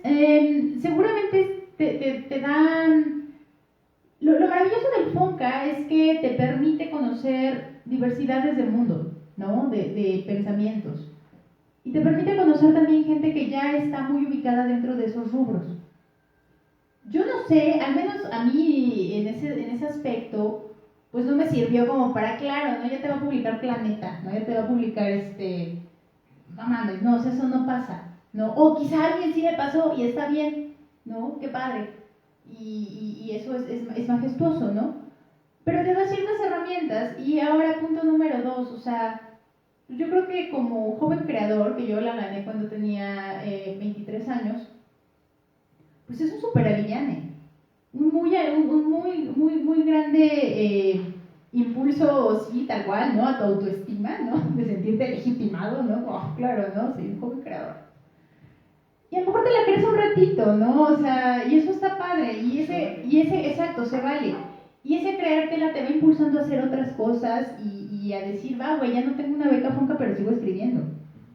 seguramente te dan... Lo maravilloso del FONCA es que te permite conocer diversidades del mundo, ¿no? De pensamientos. Y te permite conocer también gente que ya está muy ubicada dentro de esos rubros. Yo no sé, al menos a mí en ese aspecto, pues no me sirvió como para, claro, ¿no? Ya te va a publicar Planeta, ¿no? Ya te va a publicar no mames, no, o sea, eso no pasa, ¿no? O quizá a alguien sí le pasó y está bien, ¿no? Qué padre. Y eso es majestuoso, ¿no? Pero te da ciertas herramientas. Y ahora, punto número 2, o sea, yo creo que como joven creador, que yo la gané cuando tenía 23 años, pues es un súper aliviane. Un muy grande impulso, sí, tal cual, ¿no? A tu autoestima, ¿no? De sentirte legitimado, ¿no? Oh, claro, ¿no? Soy un joven creador. Y a lo mejor te la crees un ratito, ¿no? O sea, y eso está padre. Y ese exacto, se vale. Y ese creértela te va impulsando a hacer otras cosas y a decir, va, güey, ya no tengo una beca Fonca, pero sigo escribiendo.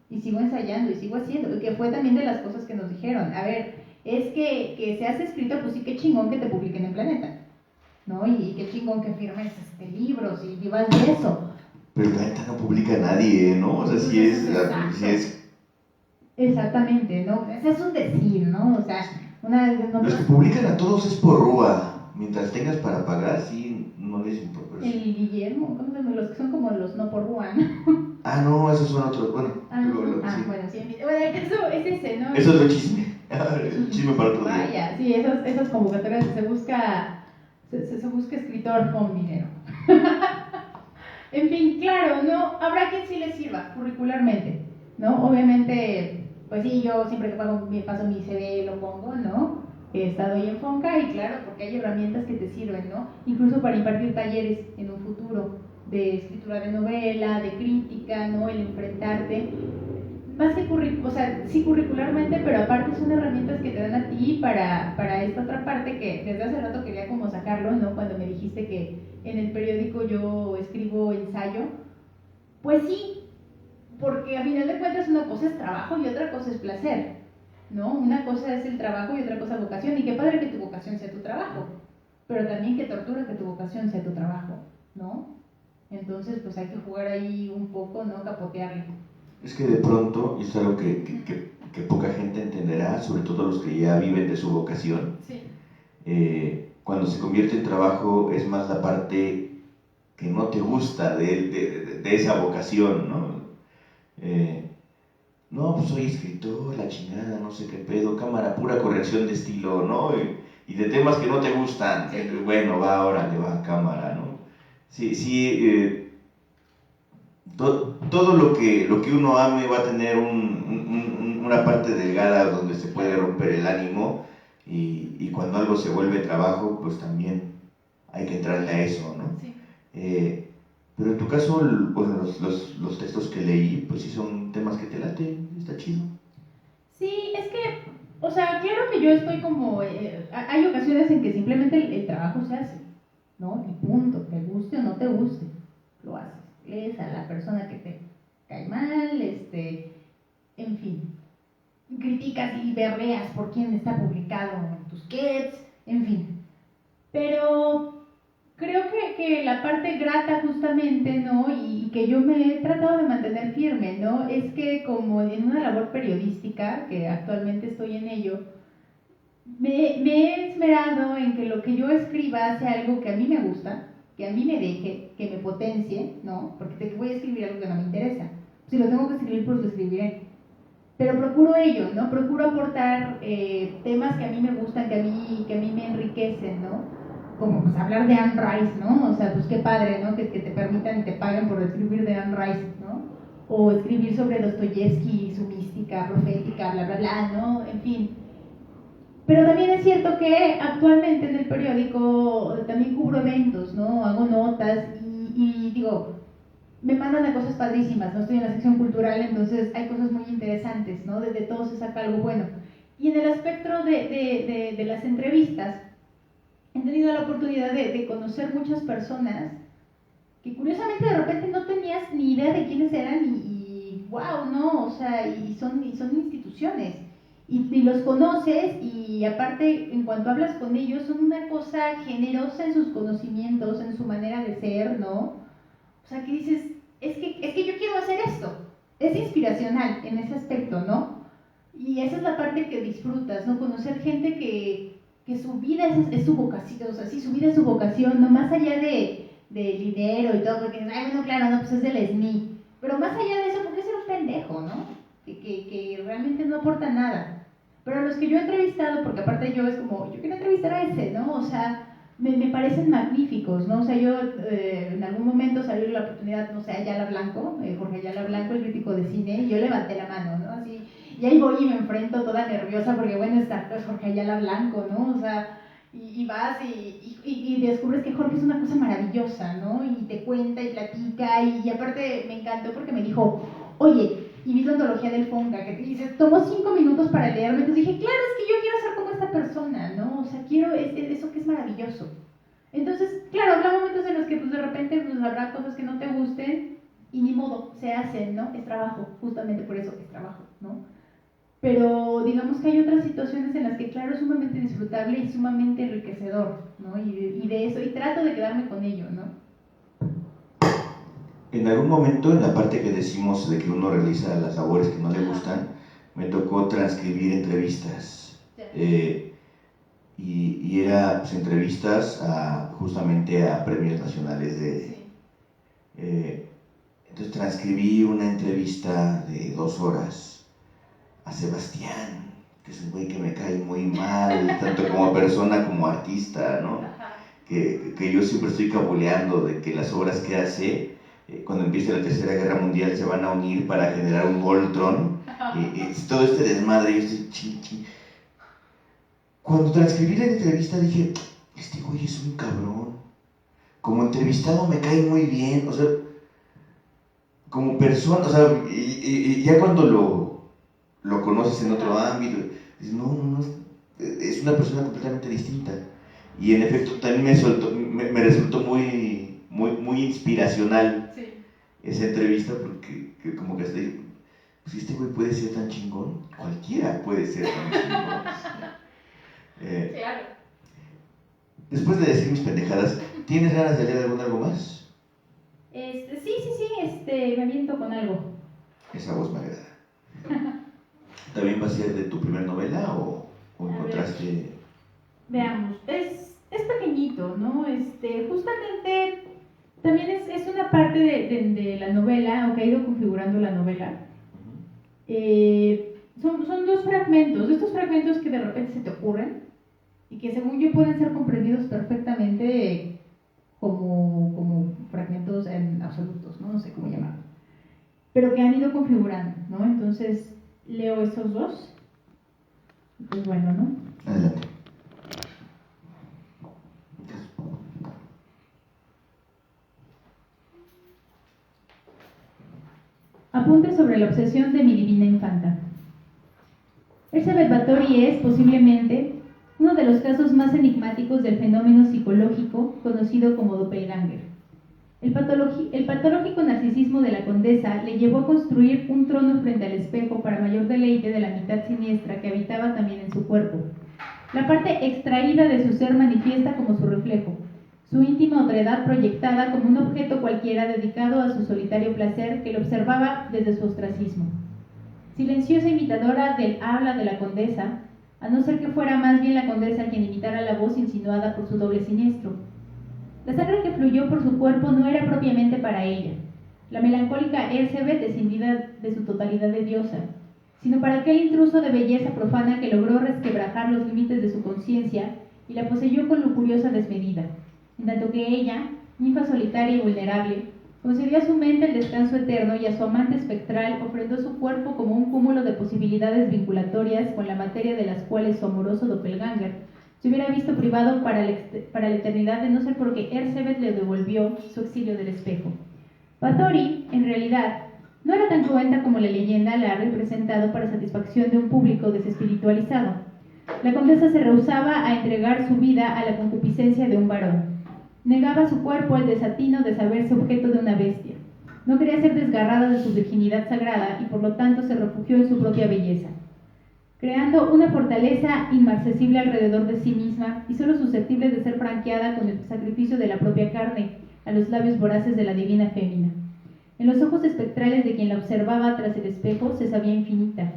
Y sigo ensayando y sigo haciendo. Que fue también de las cosas que nos dijeron. A ver, es que seas escritor, pues sí, qué chingón que te publiquen en Planeta, ¿no? Y qué chingón que firmes libros y vivas de eso. Pero Planeta no publica a nadie, ¿no? O sea, sí es... Exactamente, ¿no? Ese es un decir, ¿no? O sea, los que publican a todos es por rúa. Mientras tengas para pagar, sí, no les importa. El Guillermo, ¿cómo se llama? Los que son como los no por rúa, ¿no? Ah, no, esos son otros. Bueno, sí. Bueno, sí. Bueno, el caso es ese, ¿no? Eso es lo chisme. El chisme para otro día. Vaya, sí, esas convocatorias se busca escritor con dinero. En fin, claro, ¿no? Habrá quien sí les sirva curricularmente, ¿no? Obviamente, pues sí, yo siempre que paso mi CV lo pongo, ¿no? He estado ahí en Fonca y claro, porque hay herramientas que te sirven, ¿no? Incluso para impartir talleres en un futuro de escritura de novela, de crítica, ¿no? El enfrentarte. Más que sí curricularmente, pero aparte son herramientas que te dan a ti para esta otra parte que desde hace rato quería como sacarlo, ¿no? Cuando me dijiste que en el periódico yo escribo ensayo, pues sí, porque a final de cuentas una cosa es trabajo y otra cosa es placer, ¿no? Una cosa es el trabajo y otra cosa vocación, y qué padre que tu vocación sea tu trabajo, pero también qué tortura que tu vocación sea tu trabajo, ¿no? Entonces pues hay que jugar ahí un poco, ¿no? Capotearle. Es que de pronto, y es algo que poca gente entenderá, sobre todo los que ya viven de su vocación, sí. Cuando se convierte en trabajo es más la parte que no te gusta de esa vocación, ¿no? No, pues soy escritor, la chingada, no sé qué pedo, cámara, pura corrección de estilo, ¿no? Y de temas que no te gustan, bueno, va, órale, va, cámara, ¿no? Sí, todo lo que uno ame va a tener una parte delgada donde se puede romper el ánimo y cuando algo se vuelve trabajo, pues también hay que entrarle a eso, ¿no? Sí. Pero en tu caso, bueno, los textos que leí, pues sí son temas que te laten, está chido. Sí, es que, o sea, claro que yo estoy como, hay ocasiones en que simplemente el trabajo se hace, ¿no? Y punto, te guste o no te guste, lo haces. Lees a la persona que te cae mal, en fin, criticas y berreas por quién está publicado en tus kits, en fin. Pero creo que la parte grata justamente, ¿no? Y que yo me he tratado de mantener firme, ¿no? Es que como en una labor periodística, que actualmente estoy en ello, me he esmerado en que lo que yo escriba sea algo que a mí me gusta, que a mí me deje, que me potencie, ¿no? Porque te voy a escribir algo que no me interesa. Si lo tengo que escribir, pues lo escribiré. Pero procuro ello, ¿no? Procuro aportar temas que a mí me gustan, que a mí me enriquecen, ¿no? Como pues hablar de Anne Rice, ¿no? O sea, pues qué padre, ¿no? Que te permitan y te paguen por escribir de Anne Rice, ¿no? O escribir sobre Dostoyevsky, su mística profética, bla, bla, bla, ¿no? En fin. Pero también es cierto que actualmente en el periódico también cubro eventos, ¿no? Hago notas y digo, me mandan a cosas padrísimas, ¿no? Estoy en la sección cultural, entonces hay cosas muy interesantes, ¿no? De todo se saca algo bueno. Y en el espectro de las entrevistas, he tenido la oportunidad de conocer muchas personas que curiosamente de repente no tenías ni idea de quiénes eran y wow, ¿no? O sea, y son instituciones. Y los conoces y aparte en cuanto hablas con ellos son una cosa generosa en sus conocimientos, en su manera de ser, ¿no? O sea, que dices, es que yo quiero hacer esto. Es inspiracional en ese aspecto, ¿no? Y esa es la parte que disfrutas, ¿no? Conocer gente que su vida es su vocación, o sea, sí, su vida es su vocación, ¿no? Más allá de dinero y todo, porque, ay, bueno, claro, no, pues es del SNI. Pero más allá de eso, porque ser un pendejo, ¿no? Que realmente no aporta nada. Pero los que yo he entrevistado, porque aparte yo es como, yo quiero entrevistar a ese, ¿no? O sea, me parecen magníficos, ¿no? O sea, yo en algún momento salió la oportunidad, no sé, Ayala Blanco, Jorge Ayala Blanco, el crítico de cine, y yo levanté la mano, ¿no? Así, y ahí voy y me enfrento toda nerviosa porque, bueno, está pues, Jorge Ayala Blanco, ¿no? O sea, y vas y descubres que Jorge es una cosa maravillosa, ¿no? Y te cuenta y platica, y aparte me encantó porque me dijo, oye, y vi la ontología del Fonca, que te dice, tomó 5 minutos para leerme, entonces dije, claro, es que yo quiero ser como esta persona, ¿no? O sea, quiero eso que es maravilloso. Entonces, claro, habrá momentos en los que pues de repente pues, habrá cosas que no te gusten, y ni modo, se hacen, ¿no? Es trabajo, justamente por eso es trabajo, ¿no? Pero digamos que hay otras situaciones en las que, claro, es sumamente disfrutable y sumamente enriquecedor, ¿no? Y de eso, y trato de quedarme con ello, ¿no? En algún momento, en la parte que decimos de que uno realiza las labores que no le gustan, me tocó transcribir entrevistas. Y era pues, entrevistas justamente a premios nacionales de... entonces transcribí una entrevista de 2 horas a Sebastián, que es un güey que me cae muy mal, tanto como persona como artista, ¿no? Que yo siempre estoy cabuleando de que las obras que hace, cuando empiece la Tercera Guerra Mundial, se van a unir para generar un Voltron, y todo este desmadre, yo estoy chin. Cuando transcribí la entrevista dije, este güey es un cabrón. Como entrevistado me cae muy bien, o sea, como persona, o sea, y ya cuando lo conoces en otro ámbito, dices, no, es una persona completamente distinta. Y en efecto también me resultó muy inspiracional esa entrevista, porque como que estoy, pues este güey puede ser tan chingón, cualquiera puede ser tan chingón. Claro. Después de decir mis pendejadas, ¿tienes ganas de leer algo más? Sí, me aviento con algo. Esa voz me agrada. ¿También va a ser de tu primera novela o encontraste...? Veamos, es pequeñito, ¿no? Justamente también es una parte de la novela, aunque ha ido configurando la novela. Son 2 fragmentos, estos fragmentos que de repente se te ocurren y que según yo pueden ser comprendidos perfectamente como fragmentos en absolutos, ¿no? No sé cómo llamarlo, pero que han ido configurando, ¿no? Entonces leo estos 2, pues bueno, ¿no? Adelante. Apunte sobre la obsesión de mi divina infanta. Elizabeth Báthory es, posiblemente, uno de los casos más enigmáticos del fenómeno psicológico conocido como doppelganger. El patológico narcisismo de la condesa le llevó a construir un trono frente al espejo para mayor deleite de la mitad siniestra que habitaba también en su cuerpo. La parte extraída de su ser manifiesta como su reflejo, su íntima otredad proyectada como un objeto cualquiera dedicado a su solitario placer que lo observaba desde su ostracismo. Silenciosa imitadora del habla de la condesa, a no ser que fuera más bien la condesa quien imitara la voz insinuada por su doble siniestro. La sangre que fluyó por su cuerpo no era propiamente para ella, la melancólica Elizabeth descendida de su totalidad de diosa, sino para aquel intruso de belleza profana que logró resquebrajar los límites de su conciencia y la poseyó con lujuriosa desmedida, en tanto que ella, ninfa solitaria y vulnerable, concedió a su mente el descanso eterno y a su amante espectral ofrendó su cuerpo como un cúmulo de posibilidades vinculatorias con la materia de las cuales su amoroso doppelganger se hubiera visto privado para la eternidad de no ser porque Elizabeth le devolvió su exilio del espejo. Báthory, en realidad, no era tan cruenta como la leyenda la ha representado para satisfacción de un público desespiritualizado. La condesa se rehusaba a entregar su vida a la concupiscencia de un varón. Negaba a su cuerpo el desatino de saberse objeto de una bestia. No quería ser desgarrada de su virginidad sagrada y por lo tanto se refugió en su propia belleza, creando una fortaleza inmarcesible alrededor de sí misma y solo susceptible de ser franqueada con el sacrificio de la propia carne a los labios voraces de la divina fémina. En los ojos espectrales de quien la observaba tras el espejo se sabía infinita.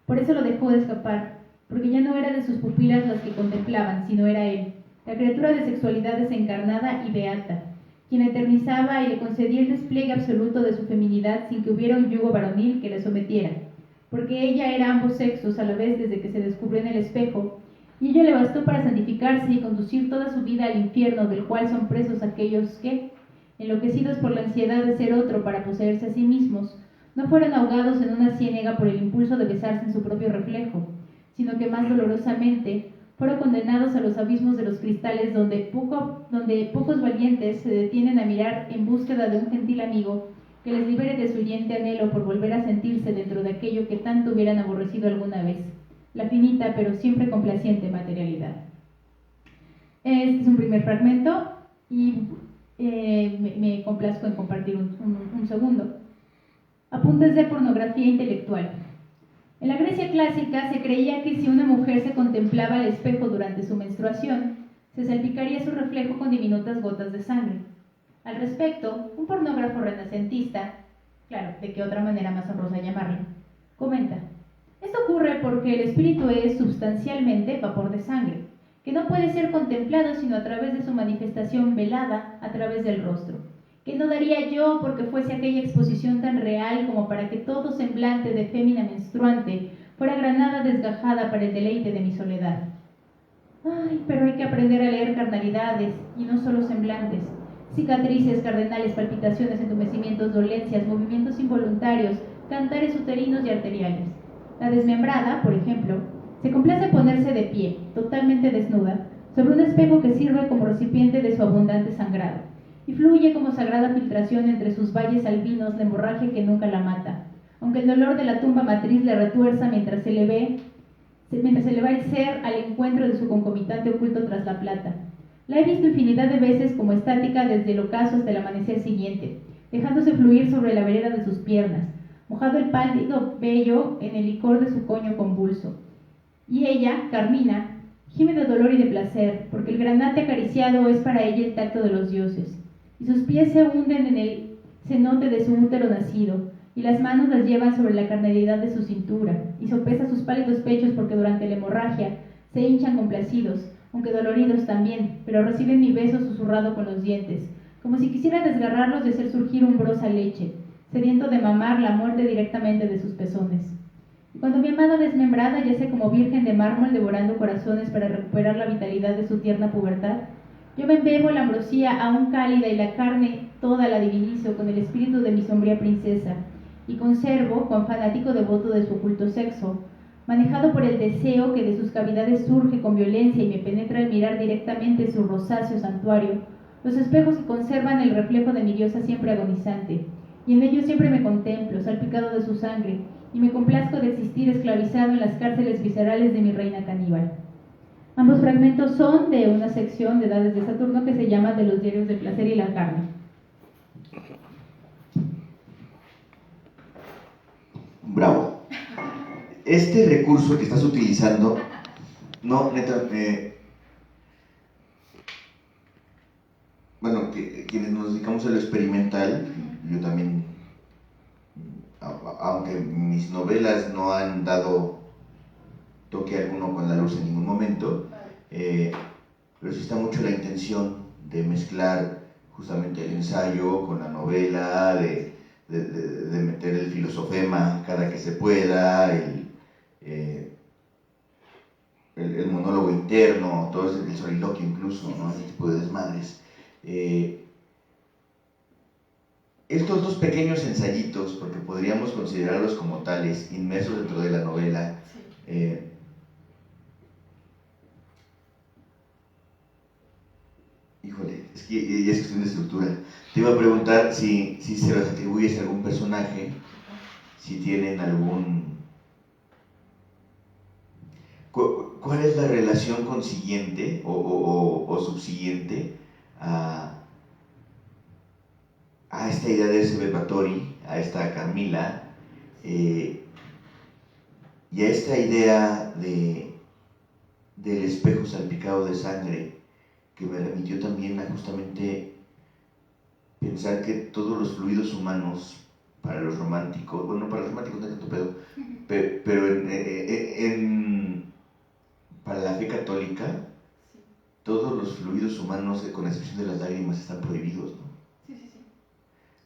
Por eso lo dejó de escapar, porque ya no era de sus pupilas las que contemplaban, sino era él, la criatura de sexualidad desencarnada y beata, quien eternizaba y le concedía el despliegue absoluto de su feminidad sin que hubiera un yugo varonil que la sometiera. porque ella era ambos sexos a la vez desde que se descubrió en el espejo, y ello le bastó para santificarse y conducir toda su vida al infierno del cual son presos aquellos que, enloquecidos por la ansiedad de ser otro para poseerse a sí mismos, no fueron ahogados en una ciénaga por el impulso de besarse en su propio reflejo, sino que más dolorosamente fueron condenados a los abismos de los cristales donde pocos valientes se detienen a mirar en búsqueda de un gentil amigo que les libere de su huyente anhelo por volver a sentirse dentro de aquello que tanto hubieran aborrecido alguna vez, la finita pero siempre complaciente materialidad. Este es un primer fragmento y me complazco en compartir un segundo. Apuntes de pornografía intelectual. En la Grecia clásica se creía que si una mujer se contemplaba al espejo durante su menstruación, se salpicaría su reflejo con diminutas gotas de sangre. Al respecto, un pornógrafo renacentista, claro, de qué otra manera más honrosa llamarlo, comenta: esto ocurre porque el espíritu es sustancialmente vapor de sangre, que no puede ser contemplado sino a través de su manifestación velada a través del rostro. ¿Qué no daría yo porque fuese aquella exposición tan real como para que todo semblante de fémina menstruante fuera granada desgajada para el deleite de mi soledad? Ay, pero hay que aprender a leer carnalidades, y no solo semblantes, cicatrices, cardenales, palpitaciones, entumecimientos, dolencias, movimientos involuntarios, cantares uterinos y arteriales. La desmembrada, por ejemplo, se complace en ponerse de pie, totalmente desnuda, sobre un espejo que sirve como recipiente de su abundante sangrado, y fluye como sagrada filtración entre sus valles albinos la hemorragia que nunca la mata, aunque el dolor de la tumba matriz le retuerza mientras se le va el ser al encuentro de su concomitante oculto tras la plata. La he visto infinidad de veces como estática desde el ocaso hasta el amanecer siguiente, dejándose fluir sobre la vereda de sus piernas, mojado el pálido vello en el licor de su coño convulso. Y ella, Carmina, gime de dolor y de placer, porque el granate acariciado es para ella el tacto de los dioses, y sus pies se hunden en el cenote de su útero nacido, y las manos las llevan sobre la carnalidad de su cintura, y sopesa sus pálidos pechos porque durante la hemorragia se hinchan complacidos, aunque doloridos también, pero reciben mi beso susurrado con los dientes, como si quisiera desgarrarlos y hacer surgir umbrosa leche, sediento de mamar la muerte directamente de sus pezones. Y cuando mi amada desmembrada yace como virgen de mármol devorando corazones para recuperar la vitalidad de su tierna pubertad, yo me embebo la ambrosía aún cálida y la carne toda la divinizo con el espíritu de mi sombría princesa, y conservo, cuan fanático devoto de su oculto sexo, manejado por el deseo que de sus cavidades surge con violencia y me penetra al mirar directamente su rosáceo santuario, los espejos que conservan el reflejo de mi diosa siempre agonizante, y en ellos siempre me contemplo, salpicado de su sangre, y me complazco de existir esclavizado en las cárceles viscerales de mi reina caníbal. Ambos fragmentos son de una sección de Edades de Saturno que se llama De los diarios del placer y la carne. Bravo. Este recurso que estás utilizando, no, neta, bueno, quienes nos dedicamos a lo experimental, yo también, aunque mis novelas no han dado toque alguno con la luz en ningún momento, pero sí está mucho la intención de mezclar justamente el ensayo con la novela, de meter el filosofema cada que se pueda, el monólogo interno, todo el soliloquio incluso, ¿no? Ese tipo de desmadres. Estos dos pequeños ensayitos, porque podríamos considerarlos como tales, inmersos dentro de la novela, híjole, es que ya es cuestión de estructura. Te iba a preguntar si se los atribuyes a algún personaje, si tienen algún... ¿Cuál es la relación consiguiente o subsiguiente a esta idea de Elizabeth Báthory, a esta Carmila, y a esta idea del espejo salpicado de sangre, que me remitió también a justamente pensar que todos los fluidos humanos, para los románticos, bueno, para los románticos no hay tanto pedo, pero para la fe católica, todos los fluidos humanos, con excepción de las lágrimas, están prohibidos, ¿no? Sí.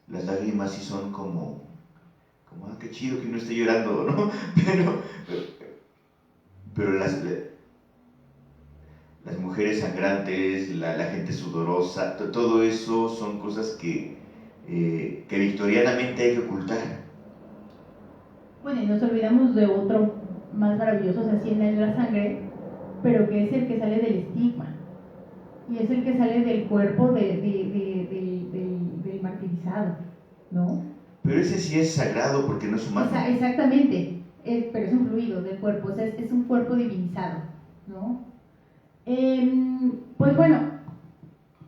Las lágrimas sí son como como, qué chido que no esté llorando, ¿no? Pero las mujeres sangrantes, la gente sudorosa, todo eso son cosas que victorianamente hay que ocultar. Bueno, y nos olvidamos de otro más maravilloso, o sea, sí en la sangre, pero que es el que sale del estigma, y es el que sale del cuerpo del martirizado, ¿no? Pero ese sí es sagrado porque no es humano. Exactamente, pero es un fluido del cuerpo, o sea, es un cuerpo divinizado, ¿no? Pues bueno,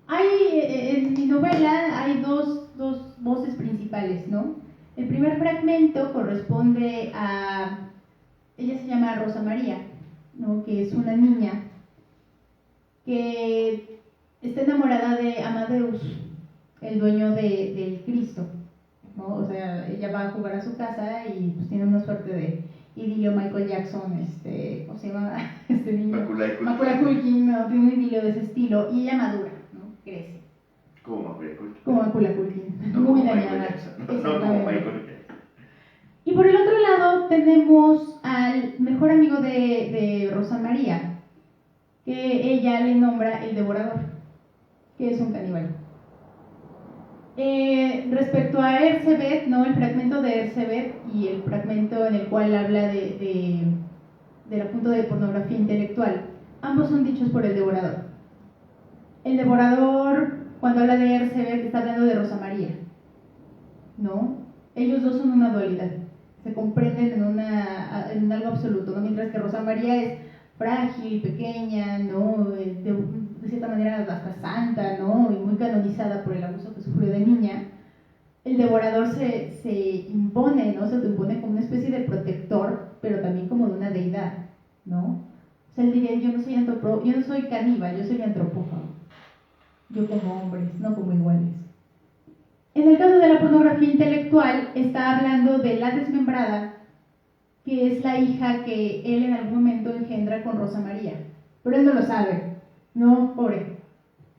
en mi novela hay dos voces principales, ¿no? El primer fragmento corresponde a, ella se llama Rosa María, ¿no? Que es una niña que está enamorada de Amadeus, el dueño del Cristo, ¿no? O sea, ella va a jugar a su casa y pues tiene una suerte de idilio Michael Jackson, ¿cómo se llama? Este niño, Macaulay Culkin, ¿no? Tiene un idilio de ese estilo y ella madura, ¿no? Crece. Como Macaulay Culkin. Como Macaulay Culkin. No muy como dañada. No como Michael. Y por el otro lado tenemos al mejor amigo de Rosa María, que ella le nombra el devorador, que es un caníbal. Respecto a Erzsébet, ¿no? El fragmento de Erzsébet y el fragmento en el cual habla del apunto de pornografía intelectual, ambos son dichos por el devorador. El devorador, cuando habla de Erzsébet, está hablando de Rosa María, ¿no? Ellos dos son una dualidad, se comprenden en algo absoluto, ¿no? Mientras que Rosa María es frágil, pequeña, ¿no? De cierta manera hasta santa, ¿no? Y muy canonizada por el abuso que sufrió de niña. El devorador se impone, ¿no? Se impone como una especie de protector, pero también como de una deidad, ¿no? O sea, él diría, yo no soy caníbal, yo soy antropófago. Yo como hombres, no como iguales. En el caso de la pornografía intelectual, está hablando de la desmembrada, que es la hija que él en algún momento engendra con Rosa María. Pero él no lo sabe, ¿no? Pobre,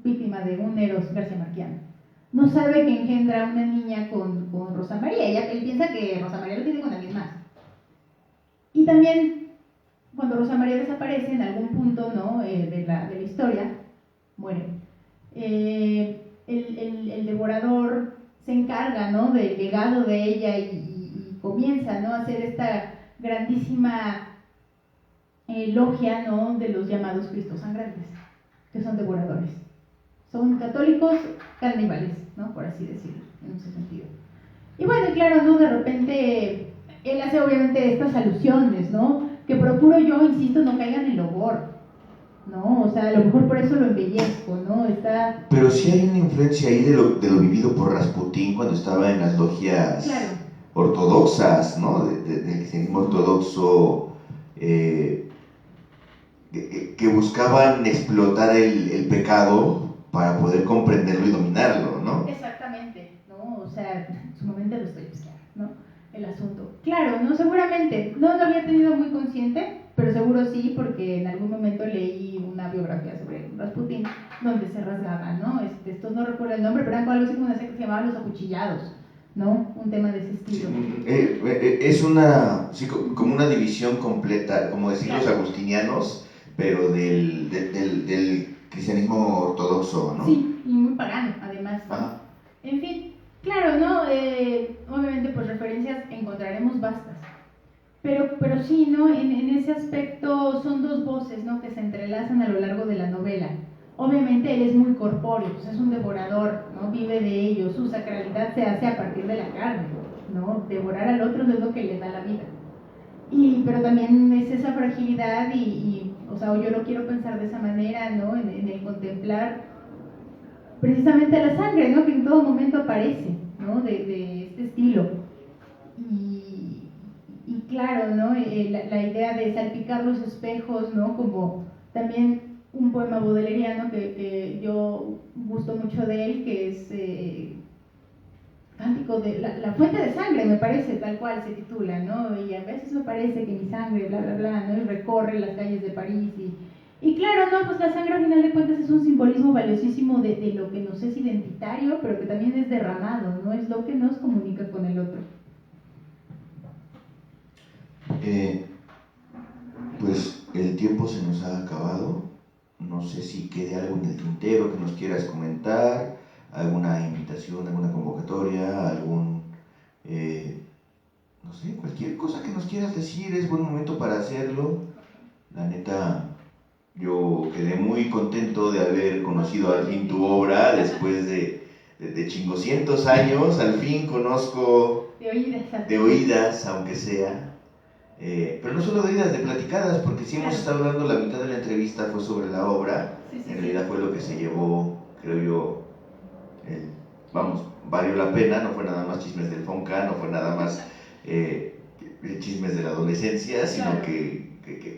víctima de un Eros garciamarquiano. No sabe que engendra una niña con Rosa María. Él piensa que Rosa María lo tiene con alguien más. Y también, cuando Rosa María desaparece en algún punto, ¿no? de la historia, muere. El devorador se encarga, ¿no? del legado de ella y comienza, ¿no? a hacer esta grandísima logia, ¿no? de los llamados Cristos sangrantes, que son devoradores. Son católicos caníbales, ¿no? por así decirlo, en ese sentido. Y bueno, claro, ¿no? de repente él hace obviamente estas alusiones, ¿no? que procuro yo, insisto, no caigan en el horror, ¿no? O sea, a lo mejor por eso lo embellezco, ¿no? Pero sí hay una influencia ahí de lo vivido por Rasputín cuando estaba en las logias, claro, ortodoxas, ¿no? Del cristianismo ortodoxo, que buscaban explotar el pecado para poder comprenderlo y dominarlo, ¿no? Exactamente, ¿no? O sea, sumamente Dostoyevskiano, ¿no? El asunto. Claro, ¿no? Seguramente, no lo había tenido muy consciente, pero seguro sí, porque en algún momento leí una biografía sobre Rasputín donde se rasgaba, ¿no? Estos no recuerdo el nombre, pero era algo así como una secta que se llamaba Los Acuchillados, ¿no? Un tema de ese estilo. Es una, sí, como una división completa, como decir los agustinianos, pero del cristianismo ortodoxo, ¿no? Sí, y muy pagano, además, ¿no? Ajá. En fin, claro, ¿no? Obviamente, pues referencias encontraremos vastas. Pero sí, ¿no? En ese aspecto son dos voces, ¿no? que se entrelazan a lo largo de la novela. Obviamente él es muy corpóreo, pues es un devorador, ¿no? Vive de ello, su sacralidad se hace a partir de la carne, ¿no? Devorar al otro es lo que le da la vida. Pero también es esa fragilidad o sea, yo lo quiero pensar de esa manera, ¿no? En el contemplar precisamente la sangre, ¿no? Que en todo momento aparece, ¿no? De este estilo. Y claro, ¿no? La idea de salpicar los espejos, ¿no? Como también un poema baudelairiano que yo gusto mucho de él, que es Cántico de la fuente de sangre, me parece, tal cual se titula, ¿no? Y a veces me parece que mi sangre, bla, bla, bla, ¿no? Y recorre las calles de París y claro, ¿no? Pues la sangre al final de cuentas es un simbolismo valiosísimo de lo que nos es identitario, pero que también es derramado, ¿no? Es lo que nos comunica con el otro. Pues el tiempo se nos ha acabado. No sé si quede algo en el tintero que nos quieras comentar, alguna invitación, alguna convocatoria, no sé, cualquier cosa que nos quieras decir, es buen momento para hacerlo. La neta, yo quedé muy contento de haber conocido al fin tu obra después de chingoscientos años. Al fin conozco de oídas, aunque sea. Pero no solo de oídas, de platicadas, porque si hemos estado hablando, la mitad de la entrevista fue sobre la obra. En realidad fue lo que se llevó, creo yo, valió la pena. No fue nada más chismes del Fonca, no fue nada más chismes de la adolescencia, sino que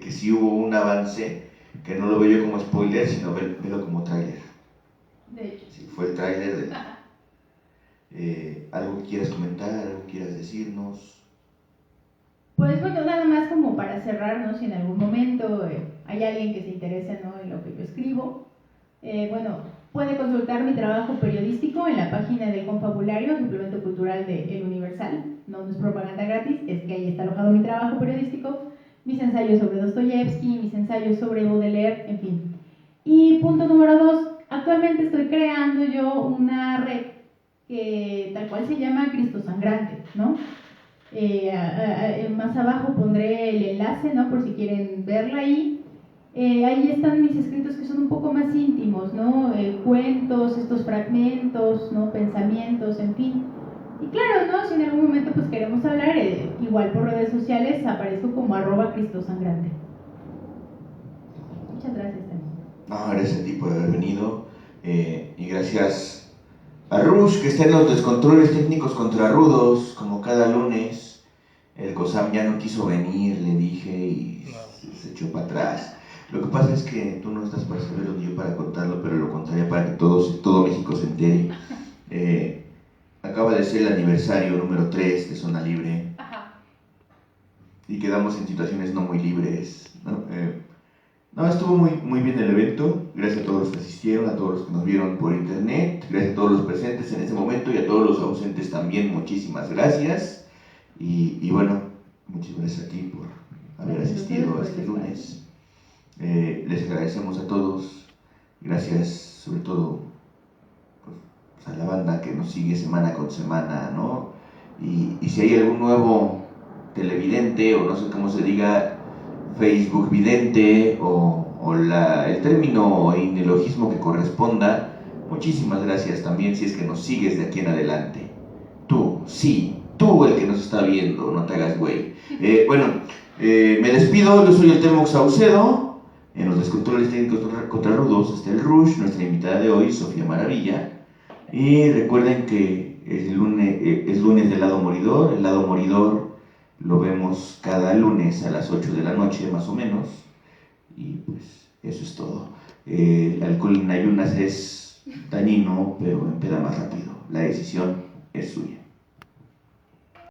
sí hubo un avance, que no lo veo yo como spoiler, sino velo como tráiler. De hecho. Sí, fue el tráiler ¿algo que quieras comentar, algo que quieras decirnos? Pues bueno, nada más como para cerrar, ¿no? Si en algún momento hay alguien que se interese, ¿no?, en lo que yo escribo, bueno, puede consultar mi trabajo periodístico en la página del Confabulario, suplemento cultural de El Universal. No es propaganda gratis, es que ahí está alojado mi trabajo periodístico, mis ensayos sobre Dostoyevsky, mis ensayos sobre Baudelaire, en fin. Y punto número 2, actualmente estoy creando yo una red que tal cual se llama Cristo Sangrante, ¿no? Más abajo pondré el enlace, ¿no?, por si quieren verla ahí. Ahí están mis escritos que son un poco más íntimos, ¿no? Cuentos, estos fragmentos, ¿no?, pensamientos, en fin. Y claro, ¿no?, si en algún momento pues queremos hablar, igual por redes sociales aparezco como @cristosangrante. Muchas gracias también. No, gracias a ti por haber venido, y gracias a Rush, que está en los descontroles técnicos contrarrudos, como cada lunes. El COSAM ya no quiso venir, le dije, y se echó para atrás. Lo que pasa es que tú no estás para saberlo ni yo para contarlo, pero lo contaría para que todo México se entere. Acaba de ser el aniversario número 3 de Zona Libre. Ajá. Y quedamos en situaciones no muy libres, ¿no? No, estuvo muy bien el evento. Gracias a todos los que asistieron, a todos los que nos vieron por internet, gracias a todos los presentes en ese momento y a todos los ausentes también. Muchísimas gracias. Y bueno, muchas gracias a ti por haber asistido a este lunes. Les agradecemos a todos. Gracias sobre todo pues, a la banda que nos sigue semana con semana, ¿no? Y si hay algún nuevo televidente, o no sé cómo se diga, Facebook vidente, o el término y neologismo que corresponda, muchísimas gracias también si es que nos sigues de aquí en adelante. Tú, sí, tú el que nos está viendo, no te hagas güey. Me despido, yo soy el Temoc Saucedo. En los descontroles técnicos contrarrudos está el Rush, nuestra invitada de hoy, Sofía Maravilla. Y recuerden que es lunes del Lado Moridor. El Lado Moridor lo vemos cada lunes a las 8 de la noche, más o menos. Y pues eso es todo. El alcohol en ayunas es dañino, pero empeda más rápido. La decisión es suya.